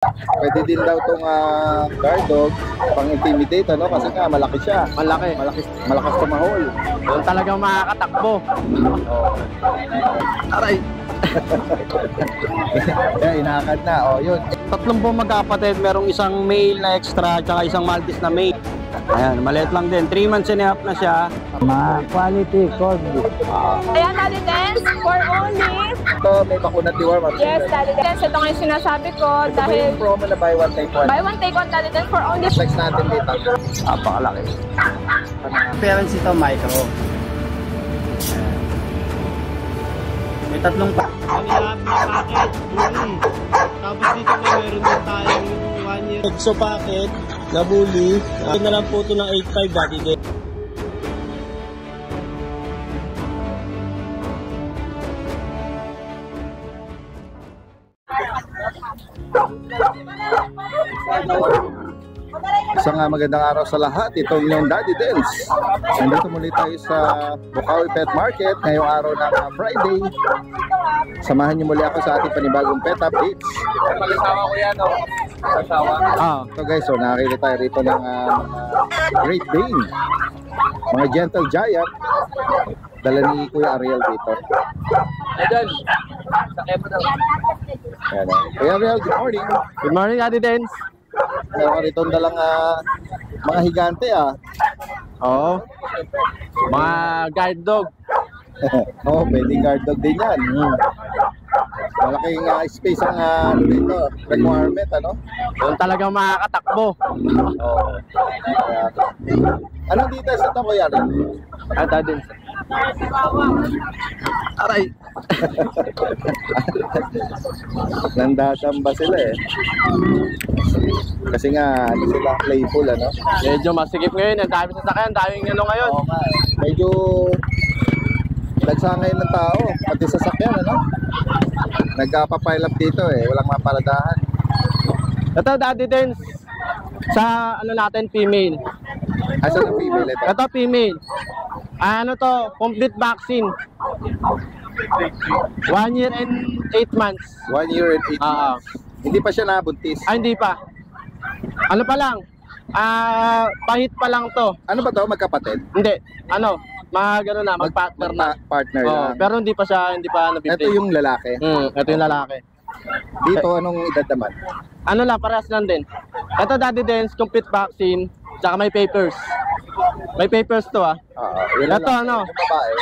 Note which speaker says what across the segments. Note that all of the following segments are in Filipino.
Speaker 1: Pwede din daw itong guard dog, pang-intimidate, ano? Kasi nga, malaki siya.
Speaker 2: Malaki.
Speaker 1: Malakas tumahol.
Speaker 2: Doon talagang makakatakbo.
Speaker 1: Oh.
Speaker 2: Aray.
Speaker 1: Yan, inakad na. O, yun.
Speaker 2: Tatlong po magkapatid. Merong isang male na extra, tsaka isang Maltese na male. Ayan, maliit lang din. 3 months and a half na siya.
Speaker 1: Quality corgi.
Speaker 3: Ayan, Daddy Dance, for only.
Speaker 1: Ito, may bakuna deworm.
Speaker 3: Yes, Daddy Dance. Ito nga yung sinasabi ko
Speaker 1: Ito ba
Speaker 3: dahil
Speaker 1: yung promo na buy one take one?
Speaker 3: buy one take one, Daddy Dance, for only.
Speaker 1: Flex natin dito.
Speaker 2: Napakalaki. Parents ito, micro. May tatlong pa.
Speaker 4: Tapos dito po meron din tayong 1 year exo packet na bully. Ito na lang po ito ng 8.5 dati din.
Speaker 1: Isang magandang araw sa lahat. Itong inyong Daddy Dance. Nandito muli tayo sa Bukawi Pet Market ngayong araw ng Friday. Samahan niyo muli ako sa ating panibagong pet updates. Pag-asawa ko yan, oh. Pag-asawa. Ito guys, so nakakita tayo rito ng Great Dane. Mga Gentle Giant. Dala ni Kuya Ariel dito.
Speaker 2: Ayan. Sakay mo daw.
Speaker 1: Ayan, Kuya Ariel, good morning.
Speaker 2: Good morning, Daddy Dance.
Speaker 1: Meron ka rito dalang mga higante
Speaker 2: Oo. Mga guide dog.
Speaker 1: Oo, pwede guard dog din yan. Malaking space ang dito, requirement, ano?
Speaker 2: Doon talagang makakatakbo.
Speaker 1: Oo. Anong dito sa ito, Kuya Ariel?
Speaker 2: Daddy Dance. Aray.
Speaker 1: Nandasamba sila eh. Kasi nga, ano sila, playful, ano?
Speaker 2: Medyo masikip ngayon. Ang dami sasakyan. Daming ano ngayon.
Speaker 1: Oo nga. Medyo nagsangay ng tao, pati sasakyan, ano? Nagpapile up dito eh, walang maparadahan.
Speaker 2: Ito, Daddy Dance. Sa ano natin, female.
Speaker 1: Asa ng female ito?
Speaker 2: Ito, female. Ano to, complete vaccine. 1 year and 8 months.
Speaker 1: 1 year and 8 months. Hindi pa siya nabuntis.
Speaker 2: Hindi pa. Ano pa lang? Pahit pa lang to.
Speaker 1: Ano ba to? Magkapatid?
Speaker 2: Hindi. Ano? Gano na, mag-partner na.
Speaker 1: Partner lang.
Speaker 2: Pero hindi pa nabibigay.
Speaker 1: Ito yung lalaki.
Speaker 2: Ito yung lalaki.
Speaker 1: Dito, anong edad naman?
Speaker 2: Ano lang, parehas lang din. Ito, Daddy Dance, complete vaccine. Tsaka may papers. May papers to Ito ano?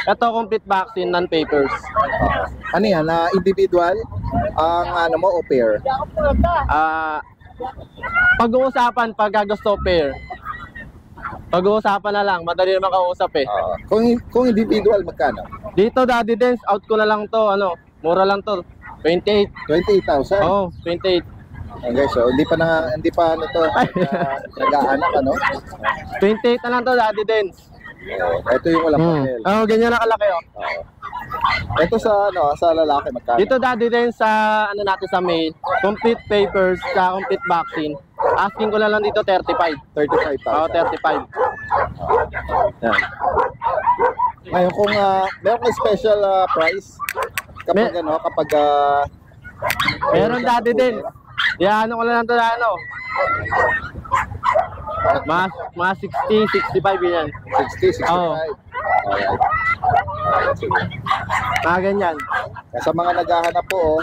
Speaker 2: Ito complete vaccine, non-papers.
Speaker 1: Ano yan? Individual? Ang ano mo, au pair?
Speaker 2: Pag-uusapan pag gusto pair. Pag-uusapan na lang, madali naman kausap eh.
Speaker 1: Kung individual, magkano?
Speaker 2: Dito, Daddy Dance, out ko na lang to, ano, mura lang to. 28.
Speaker 1: 28,000?
Speaker 2: Oo, 28.
Speaker 1: Okay, so hindi pa ano to, nag-aanak, ano?
Speaker 2: 28 na lang to, Daddy Dance.
Speaker 1: Ito yung walang papel.
Speaker 2: Ganyan na kalaki,
Speaker 1: Ito sa sa lalaki, magkano?
Speaker 2: Dito, Daddy Dance, sa ano natin sa mail, complete papers, sa complete vaccine. Asking ko na lang dito 35.
Speaker 1: 35,000.
Speaker 2: Oo, 35.
Speaker 1: Yan. Ngayon, kung meron kang special price kapag kapag
Speaker 2: meron, Daddy Dance. Ano ko na lang ito na ano. Mga 60, 65 yan.
Speaker 1: 60, 65.
Speaker 2: Oo.
Speaker 1: Alright.
Speaker 2: Ganyan.
Speaker 1: Sa mga naghahanap po,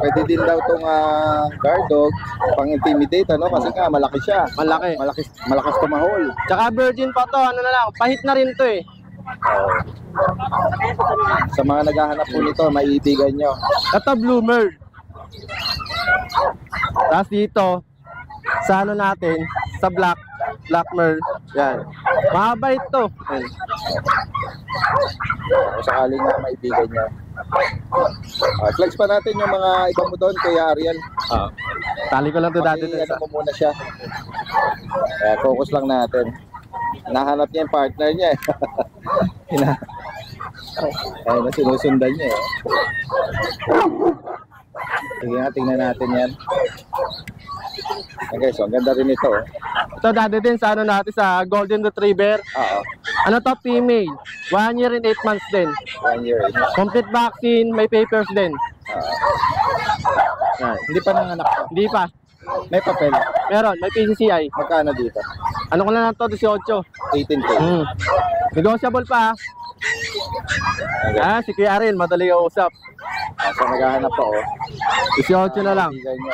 Speaker 1: pwede din daw itong guard dog, pang-intimidate, ano? Kasi nga, malaki siya.
Speaker 2: Malaki.
Speaker 1: Malakas tumahol.
Speaker 2: Tsaka virgin pa to, ano na lang, pahit na rin to eh.
Speaker 1: Sa mga naghahanap po nito, maiibigan nyo.
Speaker 2: Ito, bloomer. Tapos dito, sa ano natin, sa black mer, yan. Mahaba ito.
Speaker 1: Kung sakaling maibigan nyo. Flex pa natin yung mga ibang mo doon, Kuya Ariel.
Speaker 2: Tali ko lang ito dati.
Speaker 1: Ano mo muna siya. Focus lang natin. Nahanap niya yung partner niya eh. Ayun, sinusundan niya eh. Sige nga, tingnan natin yan. Okay, so ang ganda rin ito.
Speaker 2: Ito dati din sa ano natin sa Golden Retriever. Ano to, female. 1 year and 8 months din.
Speaker 1: 1 year.
Speaker 2: Complete vaccine, may papers din. Yan.
Speaker 1: Hindi pa nanganak to.
Speaker 2: Hindi pa.
Speaker 1: May papel.
Speaker 2: Meron, may PCCI.
Speaker 1: Magkano dito?
Speaker 2: Ano ko na lang to, 18.
Speaker 1: 18K.
Speaker 2: Negotiable pa. Si Kuya Ariel, madali ka usap.
Speaker 1: So naghahanap pa
Speaker 2: 18 na lang.
Speaker 1: Bigay nyo.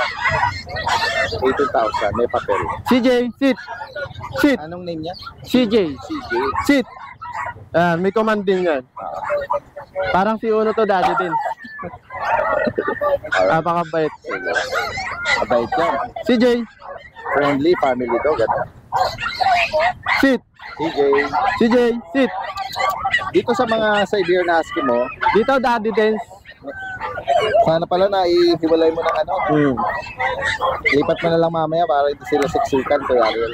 Speaker 1: 18,000. May papel.
Speaker 2: CJ, sit. Sit.
Speaker 1: Anong name niya?
Speaker 2: CJ.
Speaker 1: CJ.
Speaker 2: Sit. May command din yan. Parang si Uno to dati din. Napakabait.
Speaker 1: Mabait yan.
Speaker 2: CJ.
Speaker 1: Friendly family dog.
Speaker 2: Sit.
Speaker 1: CJ.
Speaker 2: CJ, sit.
Speaker 1: Dito sa mga Siberian Husky mo,
Speaker 2: Dito, Daddy Dance.
Speaker 1: sana pala na ihiwalay mo ng ano. Lipat mo na lang mamaya para hindi sila siksikan, Kuya Ariel.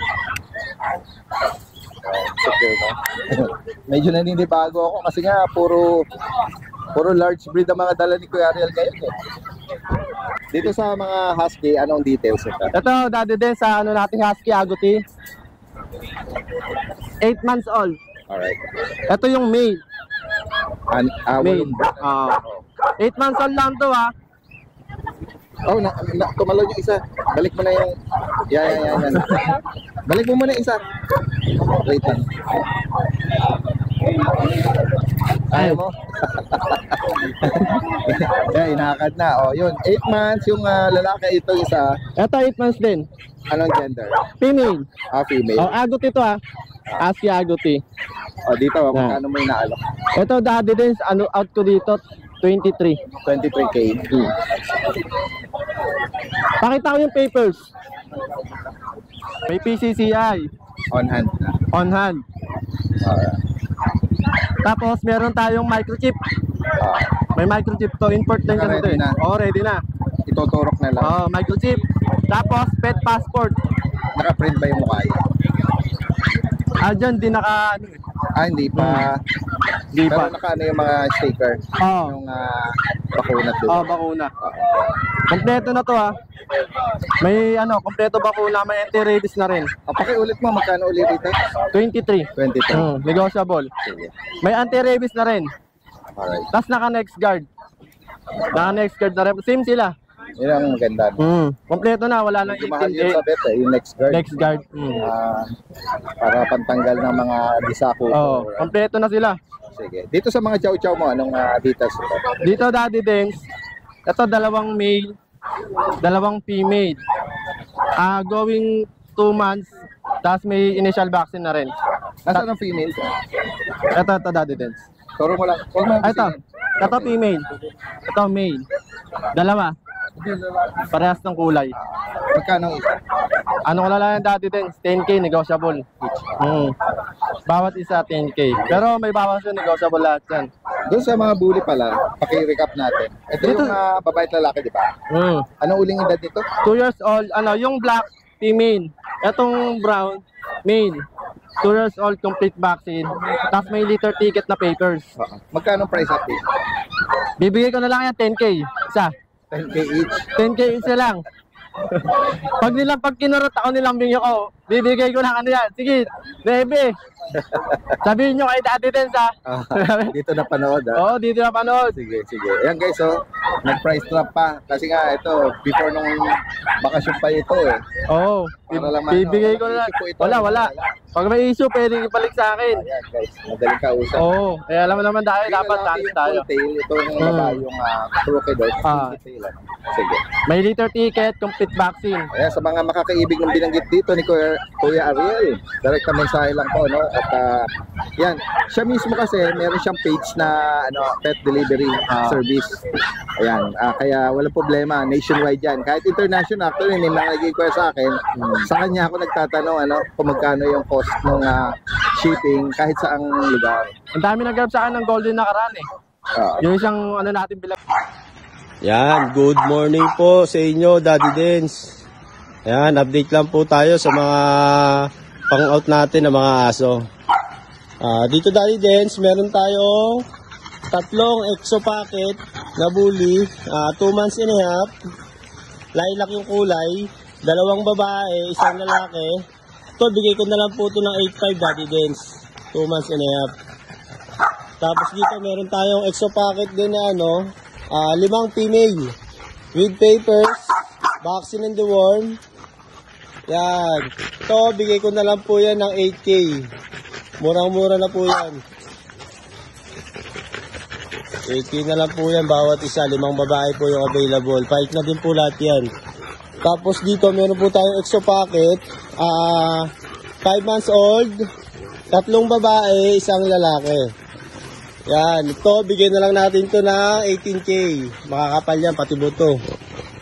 Speaker 1: Secure na. Medyo naninibago ako kasi nga puro large breed ang mga dala ni Kuya Ariel ngayon eh. Dito sa mga Husky, anong details ito?
Speaker 2: Ito, Daddy Dance, sa ano nating Husky Agouti. 8 months old.
Speaker 1: Alright.
Speaker 2: Ito yung male. Male.
Speaker 1: Walong ba?
Speaker 2: 8 months old lang to
Speaker 1: Oh, tumalo yung isa. Balik mo na yung... Yan. Balik mo muna yung isa. Wait lang. Ayaw mo? Inakad na. Oh, yun. 8 months yung lalaki. Ito isa.
Speaker 2: Ito 8 months din.
Speaker 1: Anong gender?
Speaker 2: Female.
Speaker 1: Female.
Speaker 2: Agot ito Husky Agouti.
Speaker 1: Dito, magkano mo inaalok?
Speaker 2: Ito, Daddy Dance, ano out ko dito, 23.
Speaker 1: 23K.
Speaker 2: Pakita ko yung papers. May PCCI.
Speaker 1: On hand na.
Speaker 2: On hand. Tapos, meron tayong microchip. May microchip to. Import din kasi
Speaker 1: Ready na.
Speaker 2: Ready na.
Speaker 1: Ituturok na lang.
Speaker 2: Microchip. Tapos, pet passport.
Speaker 1: Naka-print ba yung mukha yan?
Speaker 2: Dyan, di naka...
Speaker 1: Hindi pa.
Speaker 2: Di
Speaker 1: Pero
Speaker 2: pa.
Speaker 1: naka-ano yung mga sticker. Yung bakuna doon.
Speaker 2: Bakuna. Kompleto na to May kompleto bakuna, may anti-rabies na rin.
Speaker 1: Pakiulit mo, magkano ulit dito?
Speaker 2: 23.
Speaker 1: 23.
Speaker 2: Negotiable.
Speaker 1: Sige.
Speaker 2: May anti-rabies na rin.
Speaker 1: Alright.
Speaker 2: Tapos naka-next guard. Naka-next guard na rin. Same sila.
Speaker 1: Yun ang maganda.
Speaker 2: Kompleto na, wala nang
Speaker 1: Yung mahal yun sa bet yung next guard.
Speaker 2: Next guard.
Speaker 1: Para pantanggal ng mga disako.
Speaker 2: Kompleto na sila.
Speaker 1: Sige. Dito sa mga chow-chow mo, anong details ito?
Speaker 2: Dito, Daddy Dance, ito 2 male, 2 female. Going 2 months, tapos may initial vaccine na rin.
Speaker 1: Nasaan ang female?
Speaker 2: Ito, Daddy Dance.
Speaker 1: Turo mo lang.
Speaker 2: Ito female. Ito male. 2. Parehas ng kulay.
Speaker 1: Magkano isa?
Speaker 2: Ano ko na lang yung Daddy Dance, 10K negotiable. Bawat isa 10K. Pero may bawas yung negotiable lahat yan.
Speaker 1: Doon sa mga bully pala, paki-recap natin. Ito yung babae at lalaki, di ba? Anong uling edad nito?
Speaker 2: 2 years old. Yung black, female. Itong brown, male. 2 years old, complete vaccine. Tapos may liter ticket na papers.
Speaker 1: Magkano price up dito?
Speaker 2: Bibigay ko na lang yan 10K. Isa.
Speaker 1: 10K each.
Speaker 2: 10K isa lang. Pag kinurot ako nilambing ako, bibigay ko lang yan. Sige, bebe. Sabihin nyo kay Daddy Dance
Speaker 1: Dito na panood
Speaker 2: dito na panood.
Speaker 1: Sige. Ayan guys, nag-price drop pa. Kasi nga ito, before nung bakasyon pa ito
Speaker 2: Bibigay ko na lang. Wala. Pag may issue, pwedeng ibalik sa akin.
Speaker 1: Ayan guys, madaling kausap.
Speaker 2: Kaya alam mo naman dapat tayo tayo.
Speaker 1: Ito yung babae yung crocodile. Sige.
Speaker 2: May liter ticket, complete vaccine.
Speaker 1: Ayan, sa mga makakaibig ng binanggit dito ni Kuya Ariel, direct na mensahe lang po, no? At yan, siya mismo kasi meron siyang page na pet delivery service. Ayan, kaya walang problema, nationwide yan. Kahit international, actually, may mga nag-inquire sa akin, sa kanya ako nagtatanong kung magkano yung cost ng shipping kahit saang lugar.
Speaker 2: Ang dami nag-grab sa akin ng golden nakaraan yung isang natin bilang.
Speaker 4: Yan, good morning po sa inyo, Daddy Dance. Yan, update lang po tayo sa mga pang-out natin ng mga aso. Dito, Daddy Dance, meron tayong 3 exo packet na bully, 2 months and a half. Lilac yung kulay, 2 babae, 1 lalaki. Ito, bigay ko na lang po ito ng 8.5, Daddy Dance, 2 months and a half. Tapos dito, meron tayong exo packet din na 5 female. with papers, vaccine and deworm. Yan. Ito, bigay ko na lang po yan ng 8K. Murang-mura na po yan. 8K na lang po yan bawat isa. 5 babae po yung available. Fight na din po lahat yan. Tapos dito, meron po tayong exo packet. 5 months old, 3 babae, 1 lalaki. Yan, ito, bigyan na lang natin ito na 18K. Makakapal yan, pati buto.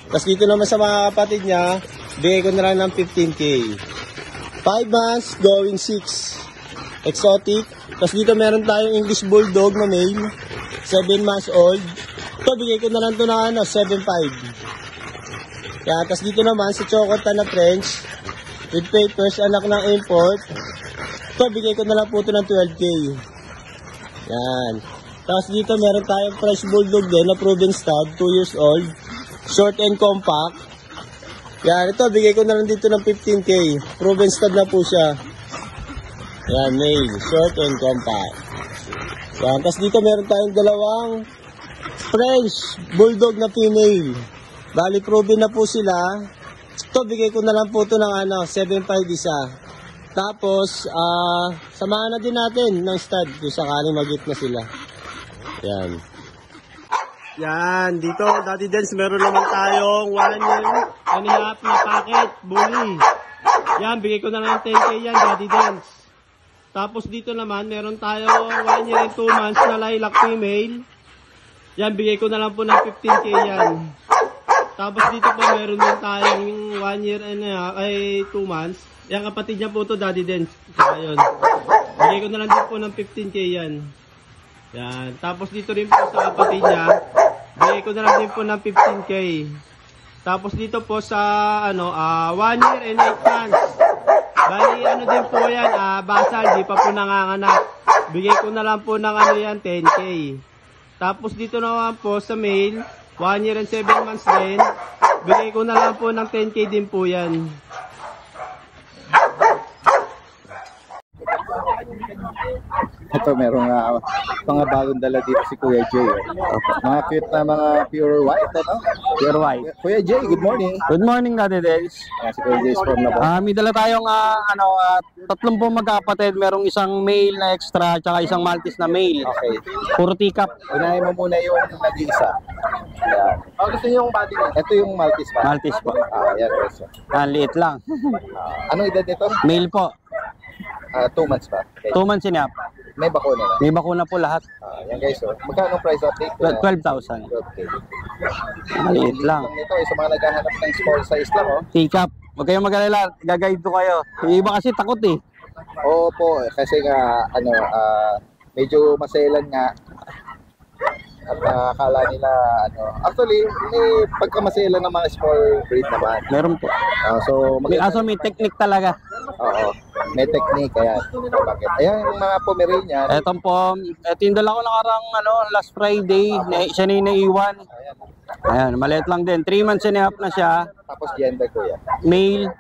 Speaker 4: Tapos dito naman sa mga kapatid niya, bigay ko na lang ng 15K. 5 months, going 6. Exotic. Tapos dito meron tayong English Bulldog na male, 7 months old. Ito, bigay ko na lang ito na 7.5. Yan, tapos dito naman sa Chocota na French, with papers, anak ng import. Ito, bigay ko na lang po ito ng 12K. Yan. Tapos dito meron tayong Fresh Bulldog din na proven stud, 2 years old. Short and compact. Yan, ito, bigay ko na lang dito ng 15K. Proven stud na po siya. Yan, male. Short and compact. Yan, tapos dito meron tayong dalawang French Bulldog na female. Bali, proven na po sila. Ito, bigay ko na lang po ito ng 7.5 isa. Tapos, samahan na din natin ng stud kung sakaling mag-hit na sila. Yan. Yan, dito, Daddy Dens, meron naman tayong 1 year and a half na packet, bully. Yan, bigay ko na lang 10K yan, Daddy Dens. Tapos dito naman, meron tayong 1 year and 2 months na lilac female. Yan, bigay ko na lang po ng 15K yan. Tapos dito po meron din tayong 1 year and 2 months. Yan, kapatid niya po ito, Daddy Dens. Ayun. Bigay ko na lang din po ng 15K yan. Yan. Tapos dito rin po sa kapatid niya, bigay ko na lang din po ng 15K. Tapos dito po sa 1 year and 8 months. Bali, din po yan, basal, di pa po nanganganak. Bigay ko na lang po ng 10K. Tapos dito naman po sa male, 1 year and 7 months din. Bigay ko na lang po ng 10K din po yan.
Speaker 1: Ito, merong mga bagong dala dito si Kuya Jay. Mga cute na mga pure white, ano?
Speaker 2: Pure white.
Speaker 1: Kuya Jay, good morning.
Speaker 2: Good morning, Daddy Dens.
Speaker 1: Si Kuya Jay is from Nabon.
Speaker 2: May dala tayong 3 po magkapatid. Merong isang male na extra, tsaka isang Maltese na male.
Speaker 1: Okay.
Speaker 2: Puro teacup.
Speaker 1: Unahin mo muna yung nag-iisa. Ayan. Gusto niyo yung body niya? Ito yung Maltese pa.
Speaker 2: Maltese po.
Speaker 1: Ayan, guys.
Speaker 2: Liit lang.
Speaker 1: Anong edad nito?
Speaker 2: Male po.
Speaker 1: 2 months pa. Okay.
Speaker 2: 2 months and up.
Speaker 1: May bakuna na.
Speaker 2: May bakuna po lahat.
Speaker 1: Yan guys, magkano price update?
Speaker 2: 12,000.
Speaker 1: Okay.
Speaker 2: Maliit lang.
Speaker 1: Ito, sa mga naghahanap ng small size lang,
Speaker 2: Teacup. Huwag kayong mag-alala. Gagayad ko kayo. Yung iba kasi takot eh.
Speaker 1: Oo po, kasi nga, medyo maselan nga. At akala nila, actually, may pagkamaselan ng mga small breed naman.
Speaker 2: Meron po. May technique talaga.
Speaker 1: Oo, may technique, kaya. Bakit? Ayan, yung mga Pomeranian.
Speaker 2: Ito yung dala ko nakarang last Friday. Siya na yung naiwan. Ayan, maliit lang din. 3 months and a half na siya.
Speaker 1: Tapos gender ko yan.
Speaker 2: Male.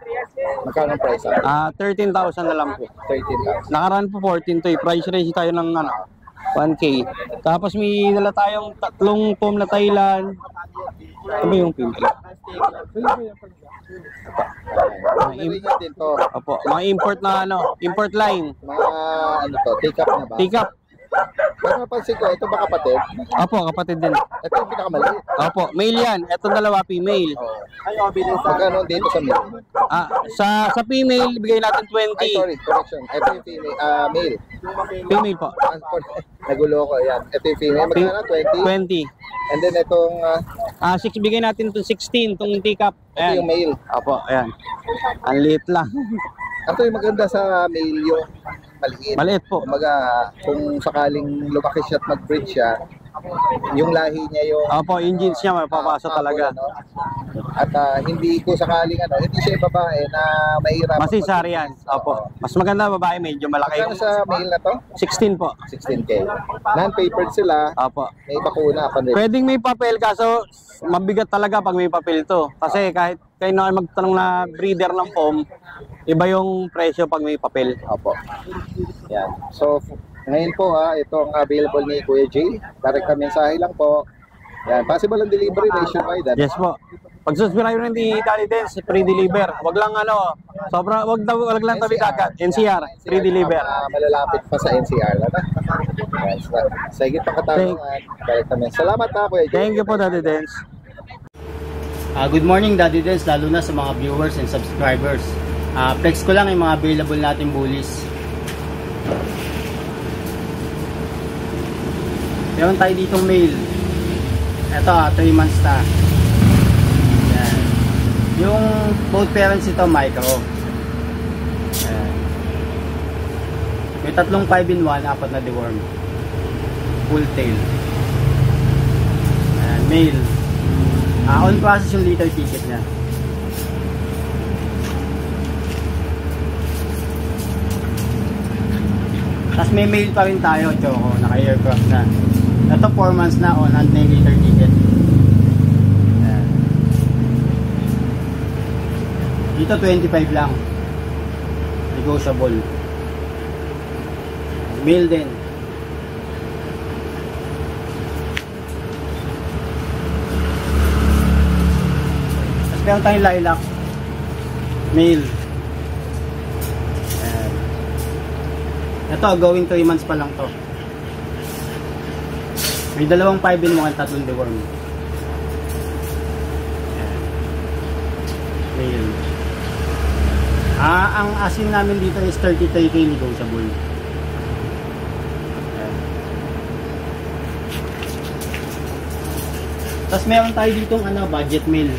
Speaker 1: Magkano ang price?
Speaker 2: 13,000 na lang po.
Speaker 1: 13,000.
Speaker 2: Nakaraan po 14 to. Price range tayo ng 1K. Tapos may dala tayong 3 pom na Thailand. Ano yung pimple?
Speaker 1: Pomeranian din to.
Speaker 2: Opo, mga import na import line.
Speaker 1: Mga take-up na ba?
Speaker 2: Take-up.
Speaker 1: Pero napansin ko, ito ba kapatid?
Speaker 2: Opo, kapatid din.
Speaker 1: Ito yung pinakamaliit.
Speaker 2: Opo, male yan. Itong dalawa, female.
Speaker 1: Magkano dito sa male?
Speaker 2: Sa female, bigay natin 20.
Speaker 1: Ay, sorry, correction. Ito yung female, male.
Speaker 2: Female po.
Speaker 1: Nagulo ko, yan. Ito yung female, magkano? 20?
Speaker 2: 20.
Speaker 1: And then itong,
Speaker 2: 6, bigay natin itong 16, itong teacup.
Speaker 1: ito yung male.
Speaker 2: Opo, ayan. Ang liit lang.
Speaker 1: Ito yung maganda sa male yung maliit.
Speaker 2: Maliit po.
Speaker 1: Kumbaga, kung sakaling lumaki siya at mag-breed siya, yung lahi niya yung...
Speaker 2: Opo, yung jeans niya, mapapasok talaga.
Speaker 1: At hindi ko sakaling hindi siya yung babae na mahirap.
Speaker 2: Masisar yan. Opo. Mas maganda babae, medyo malaki.
Speaker 1: Magkano sa male na to?
Speaker 2: 16 po.
Speaker 1: 16K. Non-papered sila.
Speaker 2: Opo.
Speaker 1: May bakuna.
Speaker 2: Pwedeng may papel, kaso mabigat talaga pag may papel to. Kasi kahit kayo na magtanong na breeder ng pom, iba yung presyo pag may papel.
Speaker 1: Opo. Yan. So, ngayon po ito ang available ni Kuya Jay. Direct mensahe lang po. Yan, possible ang delivery nationwide. Ano?
Speaker 5: Yes po. Pag subscribe rin ni Daddy Dance, free deliver. Wag lang wag lang tabi dagat. NCR, free deliver.
Speaker 1: Malalapit pa sa NCR. Ano? Yan, sige pa katanungan. Balik kami. Salamat ha, Kuya Jay.
Speaker 5: Thank you po, Daddy Dance.
Speaker 4: Good morning, Daddy Dance, lalo na sa mga viewers and subscribers. Flex ko lang yung mga available nating bullies. Meron tayo ditong male. Ito, 3 months na. Yan. Yung both parents ito, micro. Yan. May tatlong 5-in-1, 4 na deworm. Full tail. Yan, male. On process yung litter ticket niya. Tapos may male pa rin tayo, Choco, naka-aircraft na. Ito 4 months na, on hand na yung litter ticket. Ayan. Dito 25 lang. Negotiable. Male din. Tapos meron tayong lilac. Male. Ayan. Ito, going 3 months pa lang to. May dalawang 5-in-1, 3 deworm. Ayan. Ang asin namin dito is 33K negotiable. Ayan. Tapos meron tayo ditong budget meal.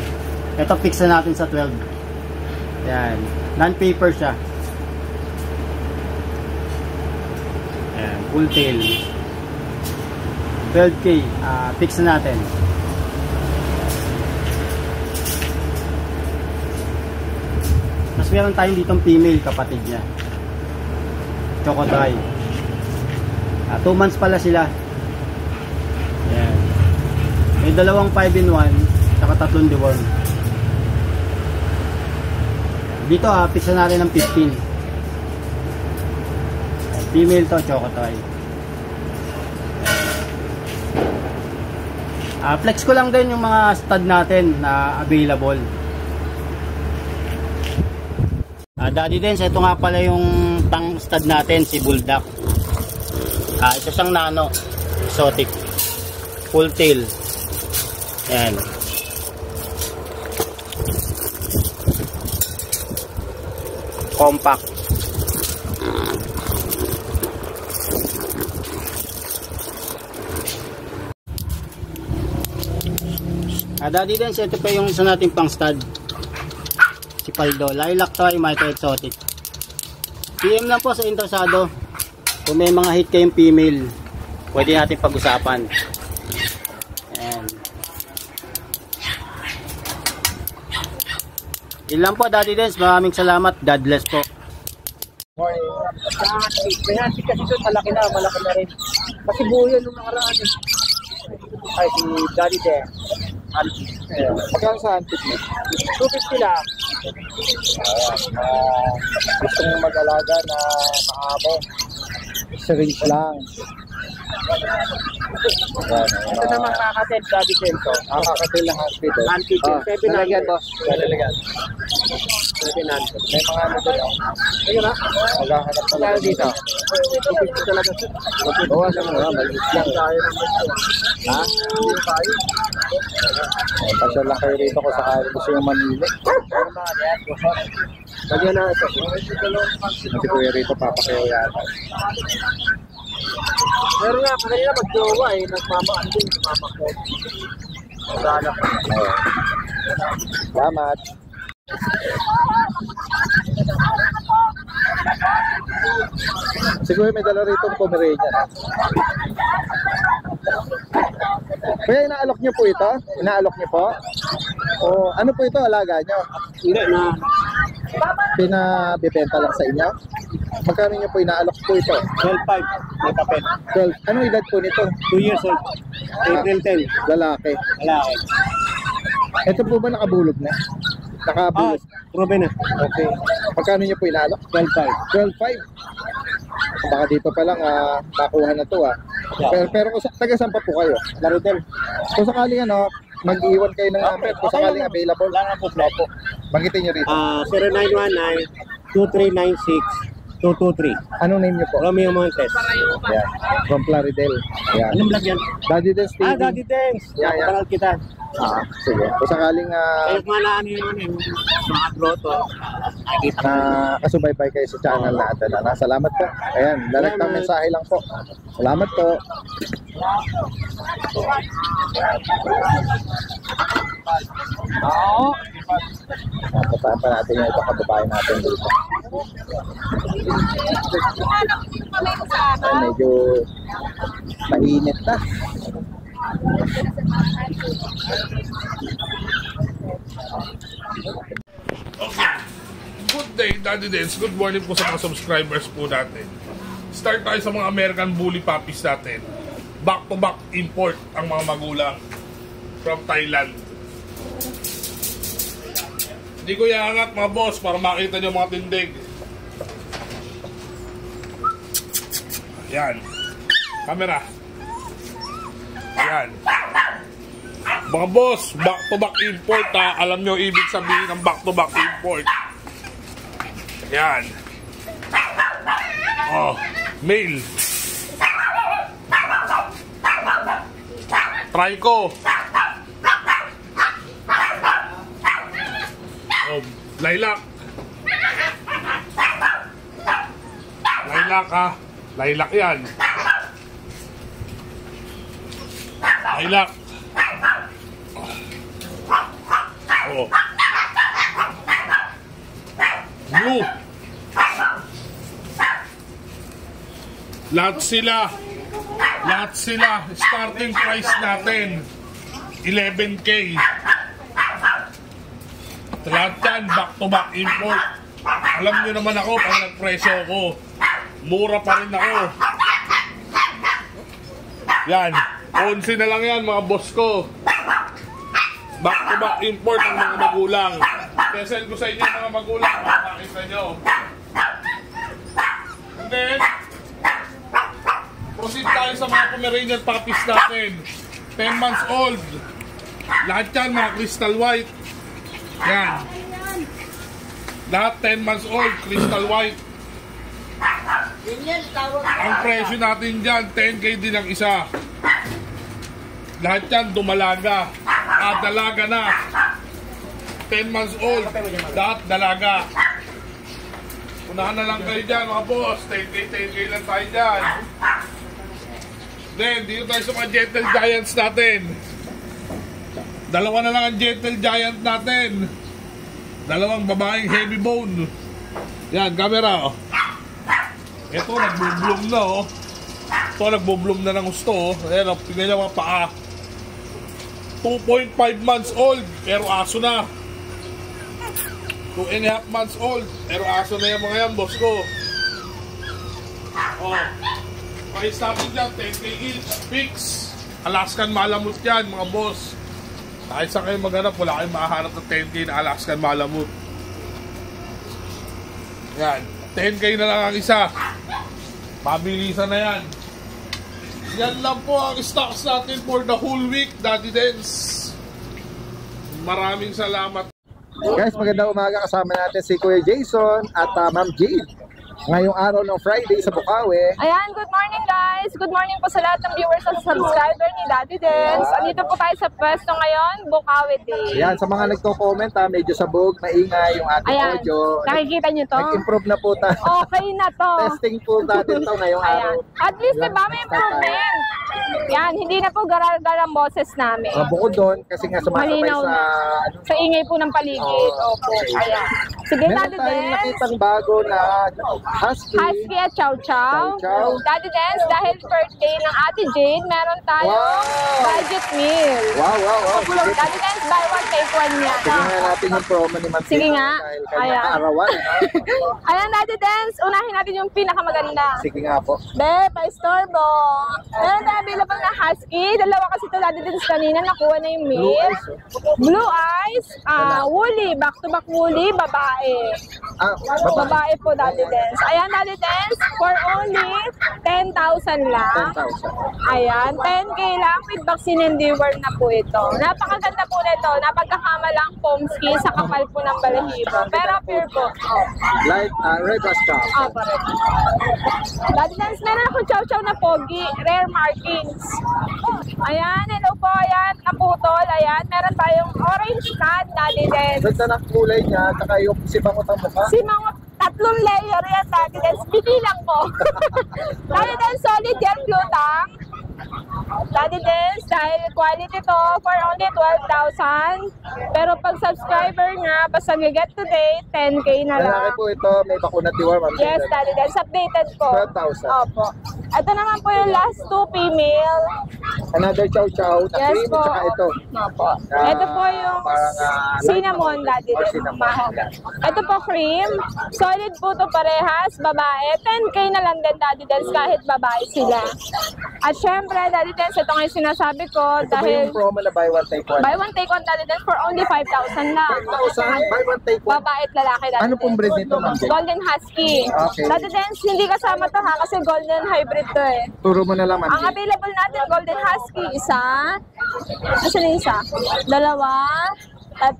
Speaker 4: Ito fix na natin sa 12. Ayan. Non-paper siya. Ayan. Full tail. 12K, fix na natin. Tapos meron tayong ditong female, kapatid niya. Choco Dry. 2 months pala sila. Ayan. May dalawang 5-in-1, saka 3 deworm. Dito fix na natin ng 15. Female to, Choco Dry. Flex ko lang din yung mga stud natin na available. Daddy Dance, ito nga pala yung pang stud natin, si Bulldog. Isa siyang nano, exotic, full tail. Ayan. Compact. Daddy Dance, ito pa yung isa natin pang stud, si Paldo. Lilac to ay micro exotic. PM lang po sa interesado. Kung may mga hit kayong female, pwede natin pag-usapan. Ayan. Yun lang po, Daddy Dance. Maraming salamat. God bless po.
Speaker 5: May hansi kasi ito, malaki na rin. Kasi buo yan nung nakaraan eh. Ay, si Daddy Dance.
Speaker 1: Magkano sa antik mo?
Speaker 5: 250 lang.
Speaker 1: Gusto mong mag-alaga na maamo. Syringe lang.
Speaker 5: Ito naman kakatel, Daddy Dance.
Speaker 1: Kakatil na hospital.
Speaker 5: Antique, 700.
Speaker 1: boss. Lalagyan.
Speaker 5: 700.
Speaker 1: May mga ano doon.
Speaker 5: Ayun na.
Speaker 1: Maghahanap talaga dito.
Speaker 5: 250 talaga.
Speaker 1: Bawasan mo na. Maliit lang. Ha?
Speaker 5: Hindi tayo.
Speaker 1: Pasyal lang kayo rito kung sakali gusto yung mamili.
Speaker 5: Lagyan na ito.
Speaker 1: Kasi kuya rito, papakayo yata.
Speaker 5: Meron nga, kanina mag-jowa eh. Nagmamaan din, mama ko. Masala pa.
Speaker 1: Salamat. Siguro may dala rito ang Pomeranian. Kuya, inaalok niyo po ito? Inaalok niyo po? O ano po ito, alaga niyo?
Speaker 5: Hindi na.
Speaker 1: Pinabibenta lang sa inyo? Magkano niyo po inaalok po ito?
Speaker 5: 12.5. May papel.
Speaker 1: 12. Anong edad po nito?
Speaker 5: 2 years old. April 10.
Speaker 1: Lalaki.
Speaker 5: Lalaki.
Speaker 1: Ito po ba nakabulog na? Nakabulog.
Speaker 5: Proven na.
Speaker 1: Okay. Magkano niyo po inaalok?
Speaker 5: 12.5.
Speaker 1: 12.5. Baka dito pa lang makuha na to . Pero taga saan pa po kayo?
Speaker 5: Larodel.
Speaker 1: Kung sakaling mag-iwan kayo ng number, kung sakaling available. Banggitin nyo rito.
Speaker 5: 0919-2396-223.
Speaker 1: Anong name nyo po?
Speaker 5: Romeo Montes.
Speaker 1: Yan. From Plaridel. Yan.
Speaker 5: Anong vlog yan?
Speaker 1: Daddy Dance TV.
Speaker 5: Daddy Dance.
Speaker 1: Yeah, yeah.
Speaker 5: Kapalal kita.
Speaker 1: Sige. Kung sakaling
Speaker 5: Kayo malaan yung mga grotto.
Speaker 1: na kasubaybay kayo sa channel natin. Salamat po. Ayan, direktang mensahe lang po. Salamat po. Papataan pa natin yung ibang kababae natin dito. Ayan, medyo mainit na.
Speaker 6: Okay. Good day, Daddy Dance. Good morning po sa mga subscribers po natin. Start tayo sa mga American Bully Puppies natin. Back-to-back import ang mga magulang from Thailand. Hindi ko iangat mga boss para makita nyo mga tindig. Yan. Camera. Yan. Mga boss, back-to-back import ha. Alam nyo ibig sabihin ng back-to-back import. Yan. Oh, male. Trico. Oh, lilac. Lilac ha. Lilac yan. Lilac. Oh. Blue. Lahat sila. Starting price natin 11K. Lahat yan, back to back import. Alam nyo naman ako pag nagpresyo ako, mura pa rin ako. Yan, 11 na lang yan mga boss ko. Back to back import ang mga magulang. Sesend ko sa inyo mga magulang, makakita nyo. And then proceed tayo sa mga Pomeranian puppies natin. 10 months old. Lahat yan mga crystal white. Yan. Lahat 10 months old, crystal white. Ang presyo natin dyan, 10K din ang isa. Lahat yan dumalaga. Dalaga na. 10 months old. Lahat dalaga. Unahan na lang kayo dyan mga boss. 10K lang tayo dyan. Then, dito tayo sa mga Gentle Giants natin. Dalawa na lang ang Gentle Giant natin. Dalawang babaeng heavy bone. Yan, camera. Ito, nagbo-bloom na Ito, nagbo-bloom na ng gusto Ayan, tingnan niya mga paa. 2.5 months old, pero aso na. 2.5 months old, pero aso na yung mga yan, boss ko. Price natin dyan, 10K each, fix. Alaskan Malamut yan, mga boss. Kahit saan kayo maghanap, wala kayong makahanap ng 10K na Alaskan Malamut. Yan, 10K na lang ang isa. Mabilisan na yan. Yan lang po ang stocks natin for the whole week, Daddy Dance. Maraming salamat.
Speaker 1: Guys, magandang umaga, kasama natin si Kuya Jason at Ma'am Jade. Ngayong araw ng Friday sa Bukawi.
Speaker 3: Ayan, good morning guys. Good morning po sa lahat ng viewers at subscriber ni Daddy Dance. Andito po tayo sa pwesto ngayon, Bukawi Day.
Speaker 1: Ayan, sa mga nagko-comment medyo sabog, maingay yung ating audio.
Speaker 3: Nakikita nyo to?
Speaker 1: Nag-improve na po tayo.
Speaker 3: Okay na to.
Speaker 1: Testing po natin to ngayong araw.
Speaker 3: At least diba may improvement. Yan, hindi na po garal-garal ang boses namin.
Speaker 1: Bukod doon, kasi nga sumasabay
Speaker 3: Malinaw
Speaker 1: sa...
Speaker 3: na. Sa ingay po ng paligid. Opo, ayan. Sige, Daddy
Speaker 1: Meron tayong
Speaker 3: Dance.
Speaker 1: nakitang bago na Husky.
Speaker 3: Husky at Chow Chow.
Speaker 1: Chow Chow.
Speaker 3: Daddy Dance, dahil birthday ng Ate Jade, meron tayong budget meal.
Speaker 1: Wow. Sige,
Speaker 3: Daddy Dance, buy one, take one yan.
Speaker 1: sige nga natin yung promo ni Ma'am
Speaker 3: Sige
Speaker 1: Jade
Speaker 3: nga.
Speaker 1: dahil kanya
Speaker 3: Ayan.
Speaker 1: kaarawan.
Speaker 3: Ayan, Daddy Dance, unahin natin yung pinakamaganda.
Speaker 1: Sige nga po.
Speaker 3: Be, pa-storbo. Meron tayo available na Husky. Dalawa kasi ito Daddy Dance kanina, nakuha na yung meal. Blue eyes, woolly, back-to-back woolly, babae. babae. Babae po, Daddy Dance. Ayan, Daddy Dance, for only 10,000 lang.
Speaker 1: 10,000.
Speaker 3: Ayan, 10K lang with vaccine and deworm na po ito. Napakaganda po nito. Napagkakama lang Pomsky sa kapal po ng balahibo. Pero pure po.
Speaker 1: Light, red as cow.
Speaker 3: Opo, red. Daddy Dance, meron akong chow-chow na pogi. Rare markings. Ayan, hello po. Ayan, naputol. Ayan, meron tayong orange cat, Daddy Dance.
Speaker 1: Ganda ng kulay niya, saka yung sibangot ang mukha.
Speaker 3: Si mga 3 layer yan, Daddy Dance. Bibilang ko. Daddy Dance, solid yan, blue tang. Daddy Dance, dahil quality to for only 12,000. Pero pag subscriber nga, basta get today, 10K na lang.
Speaker 1: Lalaki po ito, may bakuna tiwar.
Speaker 3: Yes, Daddy Dance, updated po.
Speaker 1: 12,000.
Speaker 3: Opo. Ito naman po yung last 2 female.
Speaker 1: Another chow-chow na
Speaker 3: Yes
Speaker 1: cream,
Speaker 3: po.
Speaker 1: saka ito.
Speaker 3: Opo. Ito po yung
Speaker 1: Parang
Speaker 3: cinnamon, Daddy
Speaker 1: or
Speaker 3: Dance.
Speaker 1: cinnamon.
Speaker 3: Mahog. Ito po cream. Solid po to parehas, babae. 10K na lang din, Daddy Dance, kahit babae sila. At syempre, Daddy Dance, ito nga yung sinasabi ko
Speaker 1: Ito ba
Speaker 3: dahil
Speaker 1: yung promo na buy one take one?
Speaker 3: buy one take one, Daddy Dance, for only 5,000 lang.
Speaker 1: 5,000, buy one take one.
Speaker 3: Babae at lalaki, Daddy
Speaker 1: Ano pong
Speaker 3: Dance.
Speaker 1: breed nito, ma'am?
Speaker 3: Golden Husky.
Speaker 1: Okay.
Speaker 3: Daddy Dance, hindi kasama to ha, kasi golden hybrid to eh.
Speaker 1: Turo mo na lang, ma'am.
Speaker 3: Ang available natin, Golden Husky, isa. Asan na isa? 2, 3, 4,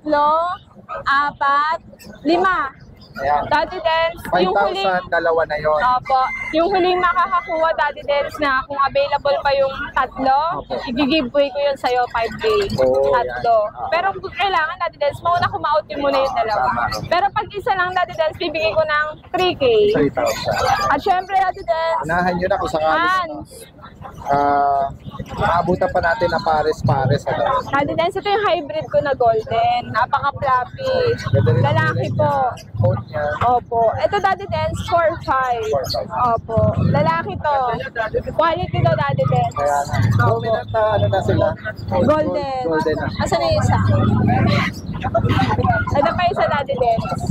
Speaker 3: 5.
Speaker 1: Ayan.
Speaker 3: Daddy Dance, yung huling,
Speaker 1: 5,000, dalawa na yon.
Speaker 3: opo, yung huling makakakuha, Daddy Dance, na kung available pa yung 3, i-giveaway ko yun sa'yo, 5K.
Speaker 1: Oh,
Speaker 3: 3.
Speaker 1: yan.
Speaker 3: Pero kung kailangan, Daddy Dance, mauna kumautin mo na yung dalawa. Pero pag isa lang, Daddy Dance, bibigay ko ng 3K.
Speaker 1: 3,000.
Speaker 3: At syempre, Daddy Dance,
Speaker 1: Unahan nyo na kung sakali.
Speaker 3: Hans.
Speaker 1: Maabutan pa natin na pares-pares. Ano?
Speaker 3: Daddy Dance, ito yung hybrid ko na golden. Napaka-fluffy. Lalaki po.
Speaker 1: Coat niya.
Speaker 3: Opo. Ito, Daddy Dance, 4-5. Opo. Lalaki to. Quality to, Daddy Dance.
Speaker 1: Kaya na. Dominant na ano na sila.
Speaker 3: Golden.
Speaker 1: Golden na.
Speaker 3: Asan na yung isa? Ito pa isa, Daddy Dance.